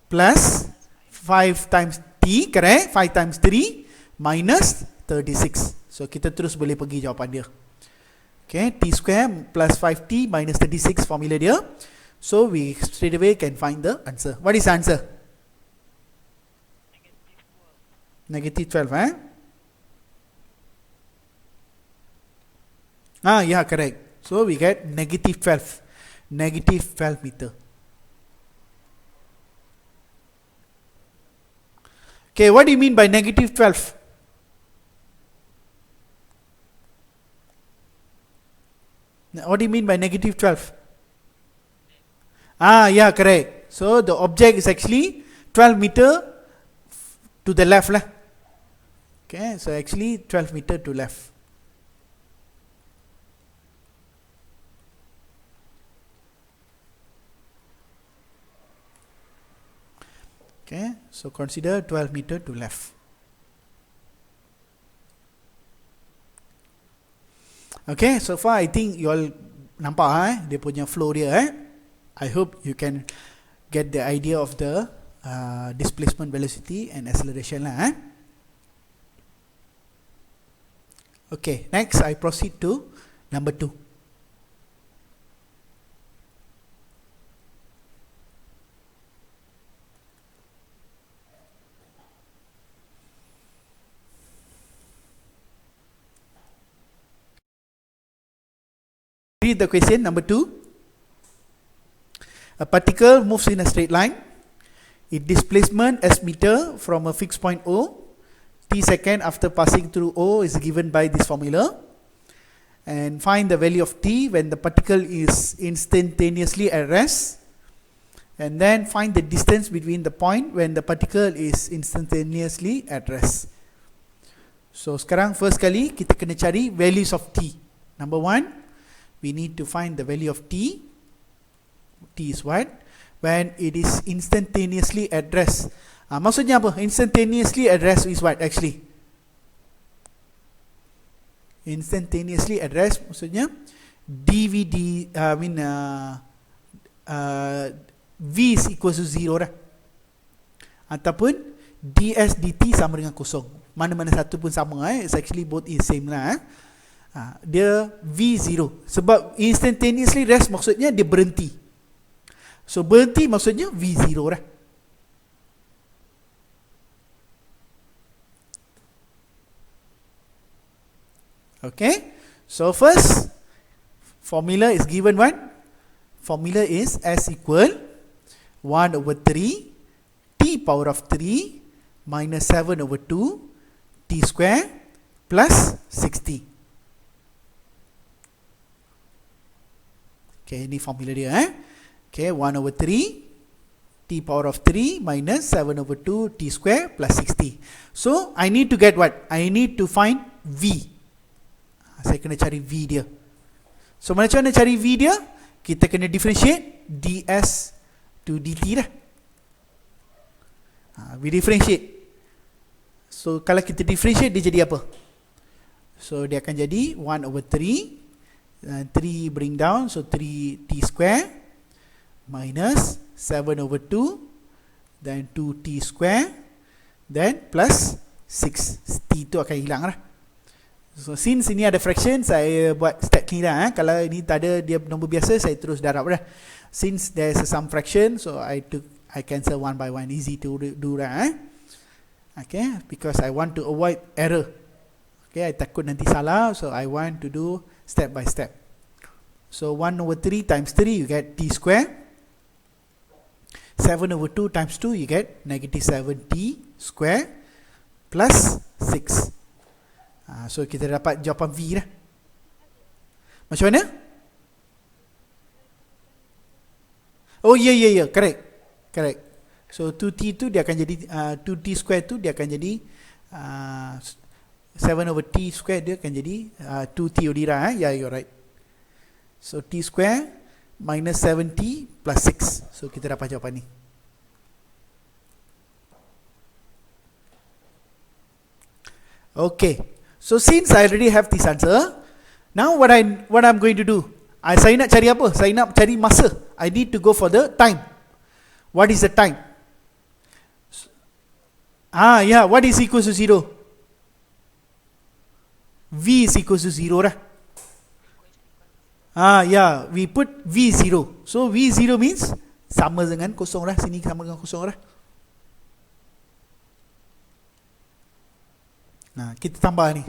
plus 5 times T, correct? 5 times 3 minus 36. So kita terus boleh pergi jawapan dia. Okay, T square plus 5T minus 36 formula dia. So we straight away can find the answer. What is the answer? Negative 12, eh? Yeah, correct. So we get negative 12. Negative 12 meter. Okay, what do you mean by negative 12? What do you mean by negative 12? Yeah, correct. So the object is actually 12 meter to the left lah. Okay, so actually 12 meter to left. Okay, so consider 12 meter to left. Okay, so far I think you all nampak dia punya flow dia I hope you can get the idea of the displacement velocity and acceleration lah Okay, next I proceed to number 2. Read the question, number 2. A particle moves in a straight line. Its displacement s meter from a fixed point O, t second after passing through O is given by this formula. And find the value of t when the particle is instantaneously at rest. And then find the distance between the point when the particle is instantaneously at rest. So sekarang first kali kita kena cari values of t. Number 1, we need to find the value of t. T is what? When it is instantaneously at rest. Maksudnya apa? Instantaneously at rest is what actually? Instantaneously at rest maksudnya dv v is equal to 0 dah. Ataupun ds dt sama dengan kosong. Mana-mana satu pun sama It's actually both is same lah Dia v0. Sebab instantaneously rest maksudnya dia berhenti. So berhenti maksudnya V0 dah. Okay. So first formula is given what? Formula is S equal 1 over 3 T power of 3 minus 7 over 2 T square plus 60. Okay, ini formula dia Okay, 1 over 3 T power of 3 minus 7 over 2 T square plus 60. So I need to get what? I need to find V. Saya kena cari V dia. So macam mana cari V dia? Kita kena differentiate ds to dt dah. We differentiate. So kalau kita differentiate dia jadi apa? So dia akan jadi 1 over 3 3 bring down, so 3 T square minus 7 over 2 then 2t square then plus 6. T tu akan hilang lah. So since ini ada fraction, saya buat step ni dah Kalau ini tak ada dia nombor biasa, saya terus darab dah. Since there is some fraction, so I cancel one by one. Easy to do dah Okay, because I want to avoid error. Okay, I takut nanti salah, so I want to do step by step. So 1 over 3 times 3 you get t square. 7 over 2 times 2 you get negative 7t square plus 6. So kita dapat jawapan V dah. Macam mana? Oh yeah, correct. So 2t tu dia akan jadi 2t square tu dia akan jadi 7 over t square dia akan jadi 2t odira Yeah, you're right. So t square minus 7t plus 6. So kita dapat jawapan ni. Okay, so since I already have this answer, now what I'm going to do, saya nak cari apa? Saya nak cari masa. I need to go for the time. What is the time? Yeah, what is equals to 0? V is equals to 0 lah. Yeah, we put V 0. So V 0 means sama dengan kosong lah. Sini sama dengan kosong lah. Nah, kita tambah ni.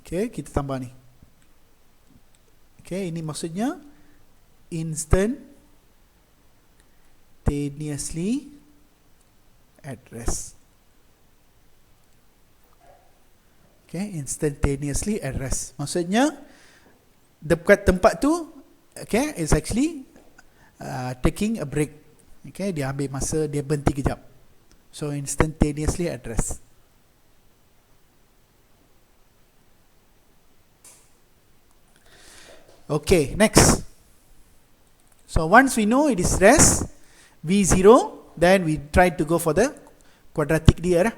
Okay, kita tambah ni. Okay, ini maksudnya instantaneously at rest. Okay, instantaneously at rest. Maksudnya dekat tempat tu, okay, is actually taking a break. Okay, dia ambil masa, dia berhenti kejap. So instantaneously at rest. Okay, next. So once we know it is rest, V0, then we try to go for the quadratic here.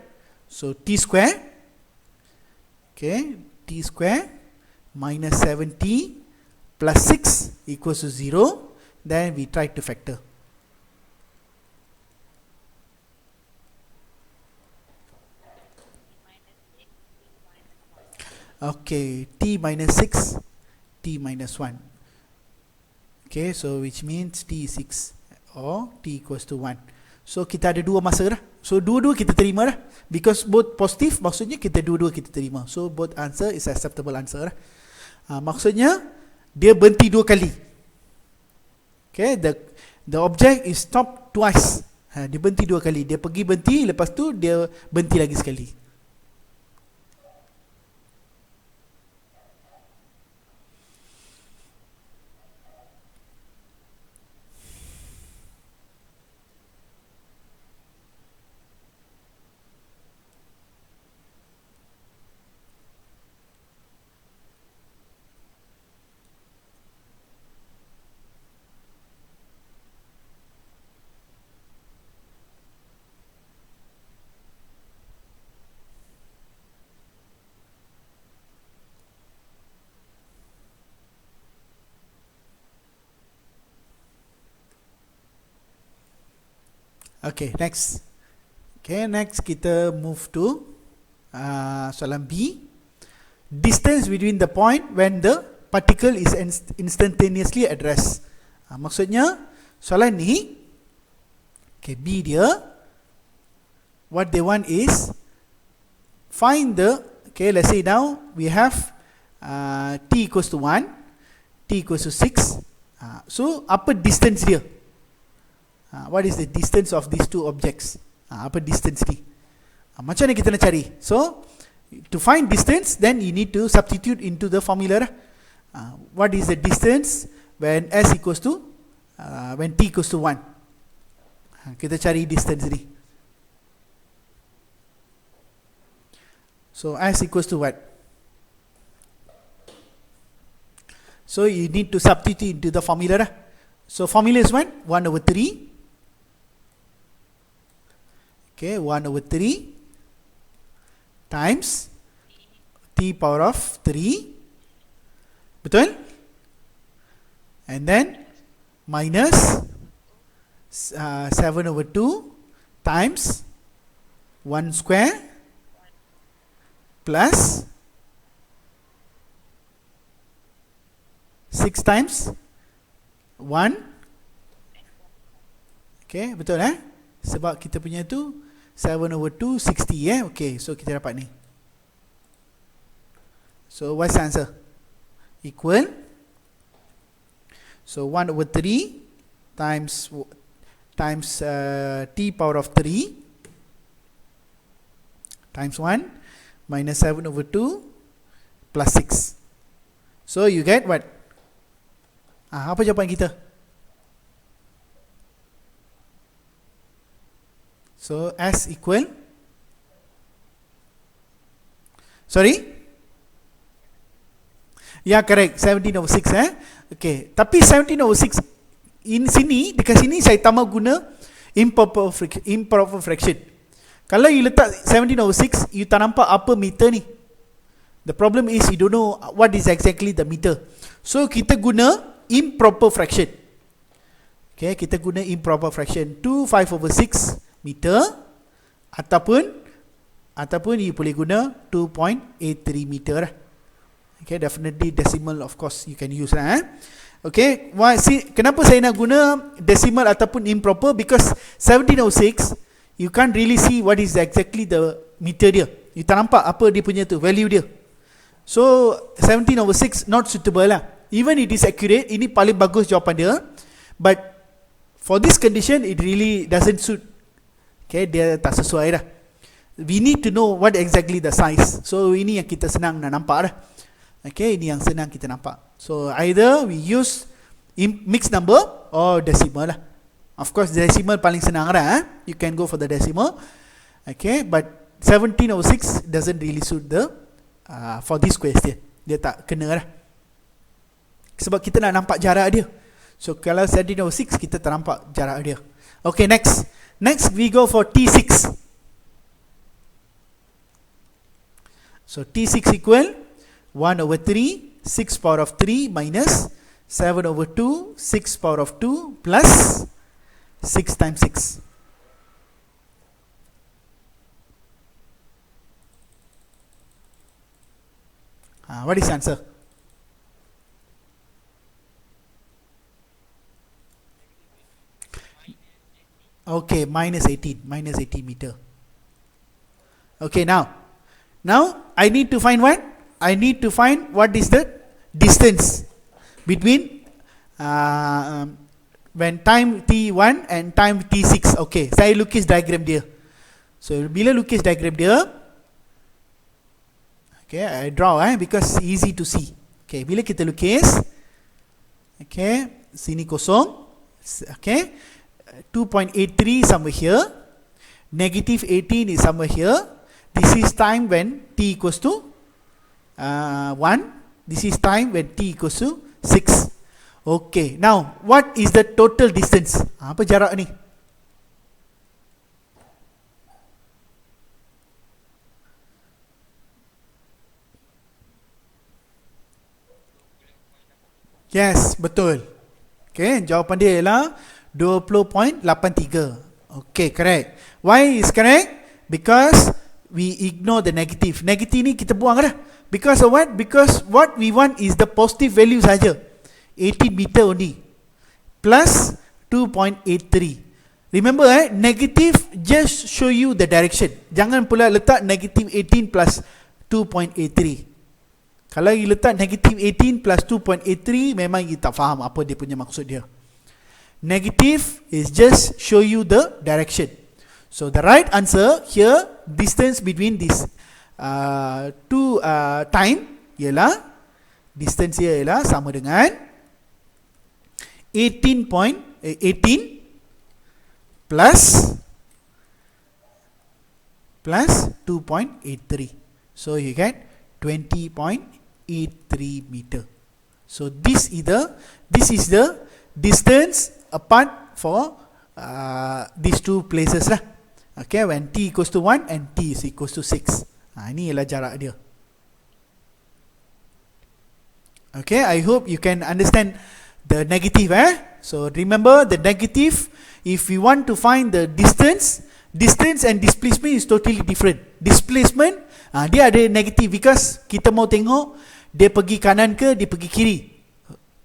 So t square, okay, t square minus 7t plus 6 equals to 0. Then we try to factor. Okay, t minus 6, t minus 1. Okay, so which means t is 6 or t equals to 1. So kita ada dua masa dah. So dua-dua kita terima dah. Because both positive, maksudnya kita dua-dua kita terima. So both answer is acceptable answer dah. Maksudnya dia berhenti dua kali. Okay, the object is stopped twice. Dia berhenti dua kali. Dia pergi berhenti, lepas tu dia berhenti lagi sekali. Okay, next. Okay, next kita move to soalan B. Distance between the point when the particle is instantaneously at rest. Maksudnya soalan ni, okay, B dia, what they want is find the, okay, let's say now we have t equals to 1, t equals to 6. So apa distance dia? What is the distance of these two objects? Apa distance ni? Macam mana kita nak cari? So to find distance, then you need to substitute into the formula. What is the distance when s equals to when t equals to 1? Kita cari distance ni. So s equals to what? So you need to substitute into the formula. So formula is 1 over 3. Okay, 1 over 3 times t power of 3. Betul? And then minus 7 over 2 times 1 square plus 6 times 1. Okay, betul sebab kita punya tu 7 over 2, 60 okay, so kita dapat ni. So what's the answer? Equal. So 1 over 3 times t power of 3 times 1 minus 7 over 2 plus 6. So you get what? Apa jawapan kita? So S equal, sorry, Ya, correct, 17/6 Okay, tapi 17/6 in sini, dekat sini saya tambah guna improper fraction. Kalau you letak 17/6, you tak nampak apa meter ni. The problem is you don't know what is exactly the meter. So kita guna improper fraction. Okay, kita guna improper fraction 2/5/6 meter, ataupun you boleh guna 2.83 meter lah. Okay, definitely decimal of course you can use lah. Okay, kenapa saya nak guna decimal ataupun improper? Because 17/6 you can't really see what is exactly the meter dia. You tak nampak apa dia punya tu value dia. So 17/6 not suitable lah. Even it is accurate, ini paling bagus jawapan dia, but for this condition it really doesn't suit. Okay, dia tak sesuai dah. We need to know what exactly the size. So ini yang kita senang nak nampak dah. Okay, ini yang senang kita nampak. So either we use mixed number or decimal lah. Of course decimal paling senang lah. You can go for the decimal. Okay, but 17/6 doesn't really suit the for this question. Dia tak kena lah. Sebab kita nak nampak jarak dia. So kalau 17/6 kita tak nampak jarak dia. Okay, next we go for T6. So T6 equal 1/3 6 power of 3 minus 7/2 6 power of 2 plus 6 times 6. What is the answer? Okay, minus 18 meter. Okay, now I need to find what? I need to find what is the distance between when time T1 and time T6. Okay, saya lukis diagram dia. So bila lukis diagram dia, okay, I draw because easy to see. Okay, bila kita lukis, okay, sini kosong, okay, 2.83 somewhere here, negative 18 is somewhere here. This is time when T equals to 1. This is time when T equals to 6. Okay, now what is the total distance? Apa jarak ni? Yes, betul. Okay, jawapan dia ialah 20.83. Okay, correct. Why is correct? Because we ignore the negative. Negative ni kita buang dah. Because of what? Because what we want is the positive value saja. 18 meter only. Plus 2.83. Remember negative just show you the direction. Jangan pula letak negative 18 plus 2.83. Kalau you letak negative 18 plus 2.83, memang you tak faham apa dia punya maksud dia. Negative is just show you the direction. So the right answer here, distance between this two time ialah, distance here ialah sama dengan 18 plus 2.83. So you get 20.83 meter. So this is the distance apart for these two places lah. Okay, when T equals to 1 and T is equals to 6. Ini ialah jarak dia. Okay, I hope you can understand the negative. So remember the negative, if we want to find the distance and displacement is totally different. Displacement, dia ada negative because kita mau tengok dia pergi kanan ke dia pergi kiri.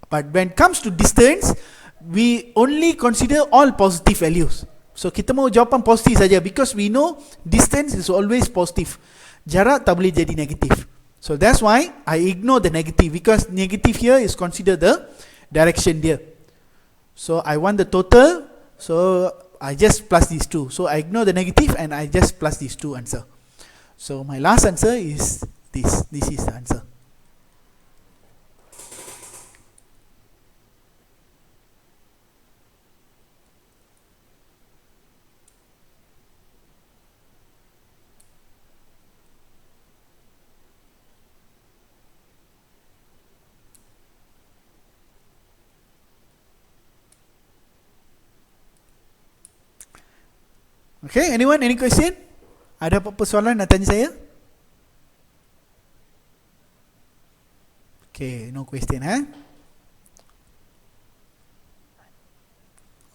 But when it comes to distance, we only consider all positive values. So kita mau jawapan positif saja because we know distance is always positive. Jarak tak boleh jadi negatif. So that's why I ignore the negative, because negative here is consider the direction dia. So I want the total, so I just plus these two. So I ignore the negative and I just plus these two answer. So my last answer is this. This is the answer. Okay, anyone, any question? Ada apa-apa soalan nak tanya saya? Okay, no question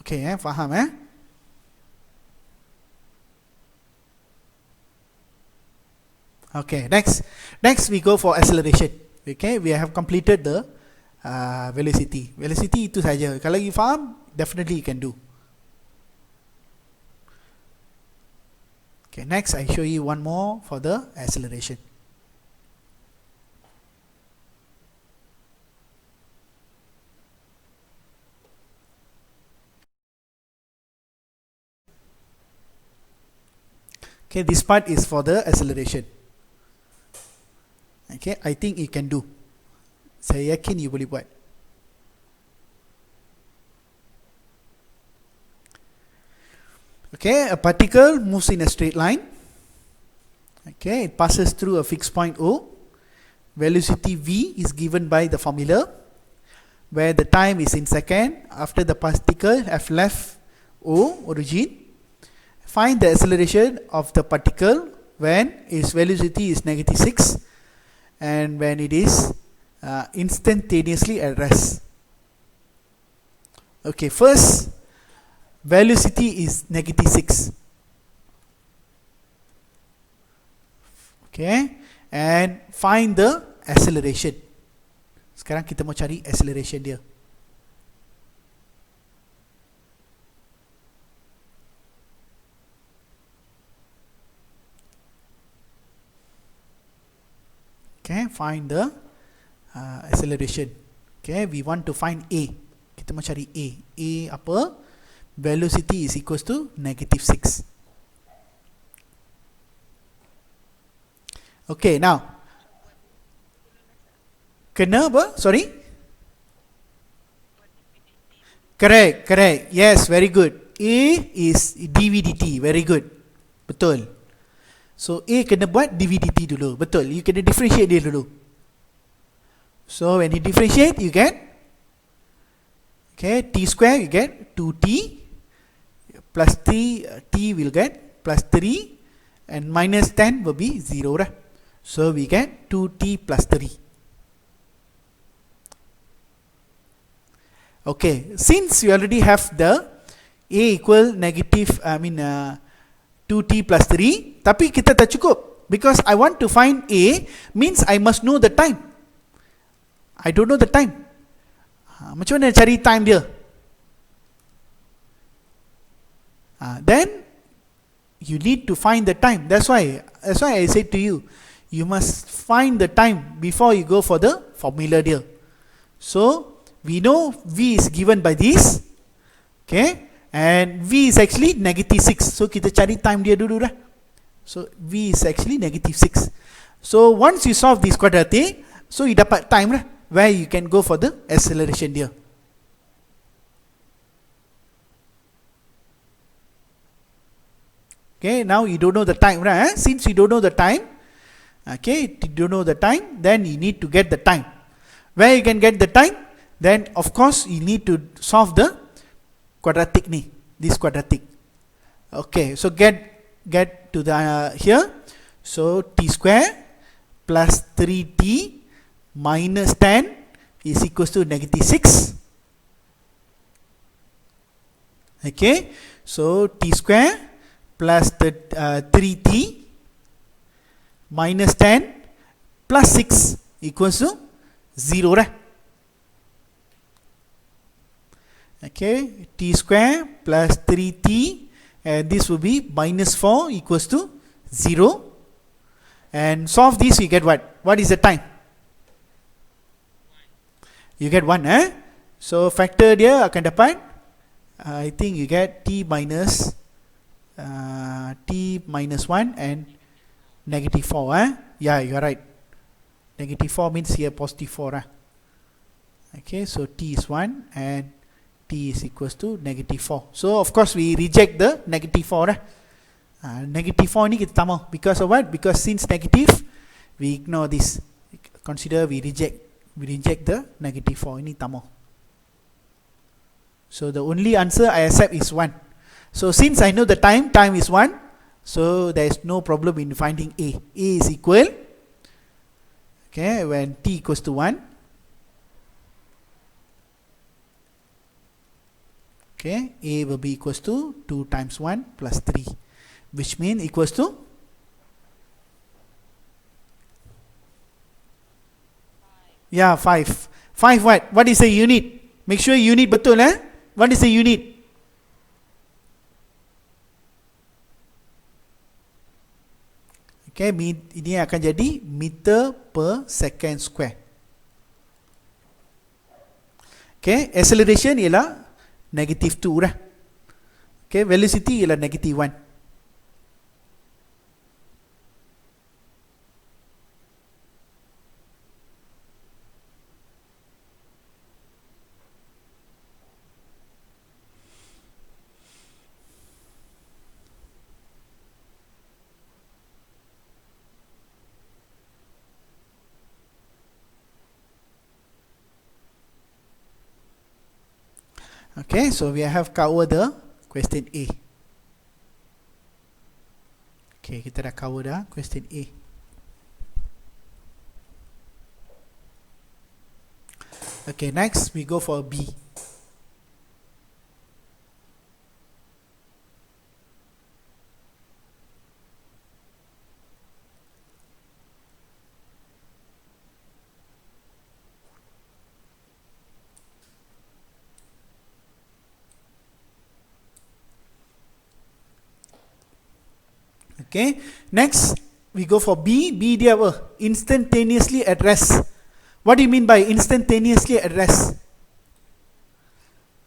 Okay, faham Okay, next we go for acceleration. Okay, we have completed the velocity. Velocity itu saja. Kalau you faham, definitely you can do. Okay, next I show you one more for the acceleration. Okay, this part is for the acceleration. Okay, I think you can do. Saya yakin you boleh buat. Okay, a particle moves in a straight line. Okay, it passes through a fixed point O. Velocity v is given by the formula, where the time is in second after the particle have left O origin. Find the acceleration of the particle when its velocity is -6 and when it is instantaneously at rest. Okay, first velocity is -6. Okay, and find the acceleration. Sekarang kita mau cari acceleration dia. Okay, find the acceleration. Okay, we want to find A. Kita mau cari A. A apa? Velocity is equals to -6. Okay, now kena apa? Sorry? Correct. Yes, very good. A is dv dt. Very good. Betul. So A kena buat dv dt dulu. Betul. You kena differentiate dia dulu. So when you differentiate, you get t square, you get 2t plus 3, t will get plus 3 and minus 10 will be 0 right? So we get 2t plus 3. Okay, since you already have the A equal negative 2t plus 3, tapi kita tak cukup, because I want to find A means I must know the time. I don't know the time. Macam mana cari time dia? Then you need to find the time. That's why I said to you, you must find the time before you go for the formula dia. So we know V is given by this. Okay, and V is actually -6. So kita cari time dia dulu dah. So V is actually -6. So once you solve this quadratic, so you dapat time lah, where you can go for the acceleration dia. Okay, now you don't know the time, right? Since you don't know the time, okay, you don't know the time, then you need to get the time. Where you can get the time? Then of course you need to solve the quadratic ni, this quadratic. Okay, so get to the here. So t square plus 3t minus 10 is equals to -6. Okay, so t square plus 3t minus 10 plus 6 equals to 0 right? Okay, t square plus 3t, and this will be -4 equals to 0. And solve this, you get what? What is the time? You get 1 So factor dia akan dapat, I think you get t minus 1 and -4 Yeah, you are right. -4 means here +4 Okay, so t is 1 and t is equals to -4. So of course we reject the -4 -4 ni kita tak mau. Because of what? Because since negative, we ignore this. Consider we reject the -4. Ini tak mau. So the only answer I accept is 1. So since I know the time is 1, so there is no problem in finding A. A is equal, okay, when t equals to 1, okay, A will be equals to 2 times 1 plus 3, which means equals to 5. 5 what? What is the unit? Make sure unit betul What is the unit? Okay, ini akan jadi meter per second square. Okay, acceleration ialah negative 2 dah. Okay, velocity ialah negative 1. Okay, so we have covered the question A. Okay, kita dah cover dah question A. Okay, next we go for B. Okay, next we go for B. B dia apa? Instantaneously at rest. What do you mean by instantaneously at rest?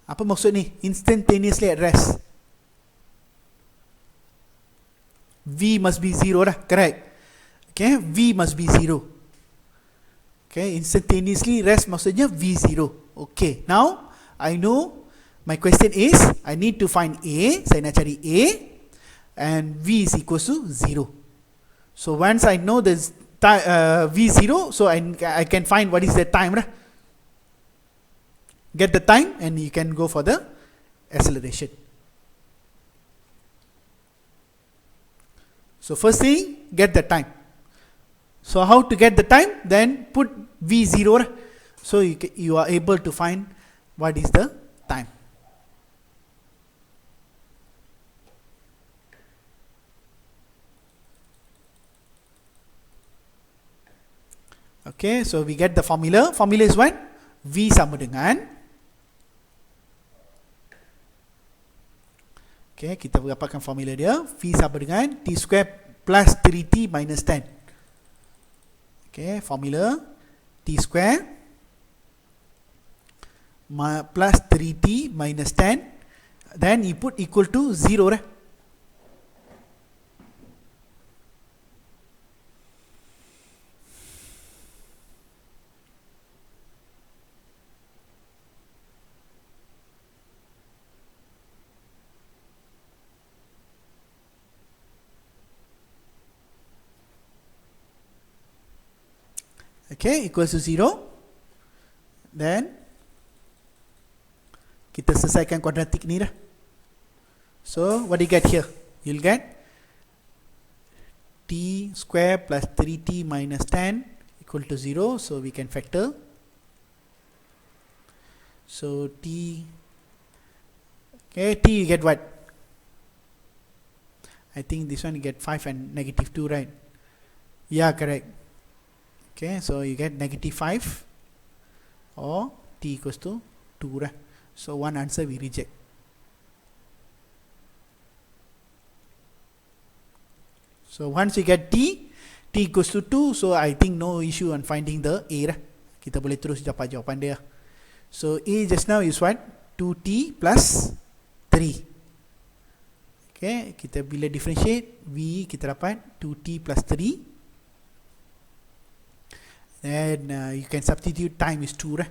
Apa maksud ni? Instantaneously at rest. V must be 0 dah, correct? Okay, V must be 0. Okay, instantaneously rest maksudnya V0. Okay, now I know my question is I need to find A. Saya nak cari A. And V is equals to 0. So once I know this V0, so I can find what is the time. Get the time and you can go for the acceleration. So first thing, get the time. So how to get the time? Then put V0. So you are able to find what is the time. Okay, so we get the formula. Formula is what? V sama dengan, okay, kita dapatkan formula dia. V sama dengan T square plus 3T minus 10. Okay, formula T square plus 3T minus 10. Then you put equal to 0 . Okay, equals to 0. Then kita selesaikan quadratic ni dah. So what do you get here? You'll get T square plus 3T minus 10 equal to 0. So we can factor. So T, okay, T you get what? I think this one you get 5 and negative 2, right? Yeah, correct. Okay, so you get negative 5 or T equals to 2. So one answer we reject. So once you get T equals to 2, so I think no issue on finding the A. Kita boleh terus dapat jawapan dia. So A just now is what? 2T plus 3. Okay, kita bila differentiate V kita dapat 2T plus 3. Then you can substitute time is 2.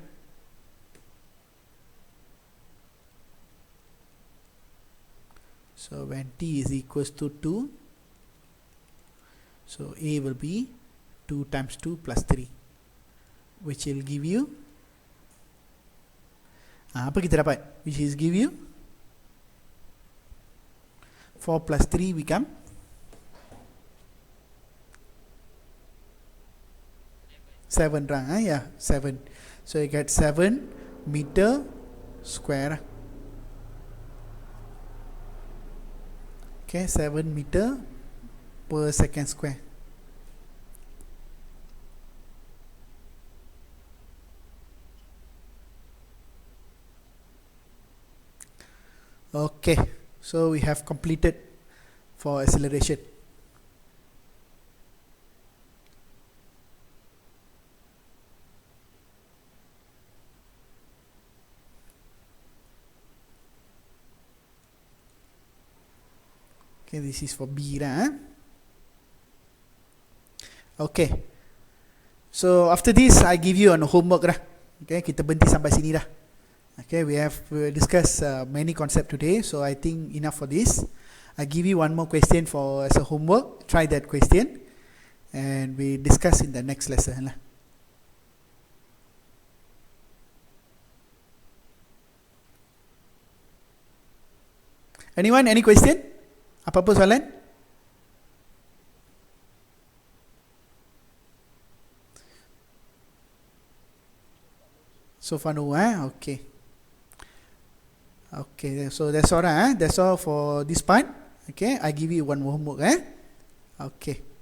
So when T is equals to 2, so A will be 2 times 2 plus 3, which will give you apa kita dapat? Which is give you 4 plus 3 become 7, right? Yeah, 7. So you get 7 meter square. Okay, 7 meter per second square. Okay, so we have completed for acceleration. Okay, this is for B lah. Okay, so after this I give you an homework lah. Okay, kita berhenti sampai sini dah. Okay, we have discussed many concepts today, so I think enough for this. I give you one more question for as a homework. Try that question, and we discuss in the next lesson lah. Anyone? Any question? Apa-apa soalan? So far no, okay. Okay, so that's all, that's all for this part. Okay, I give you one more homework, Okay.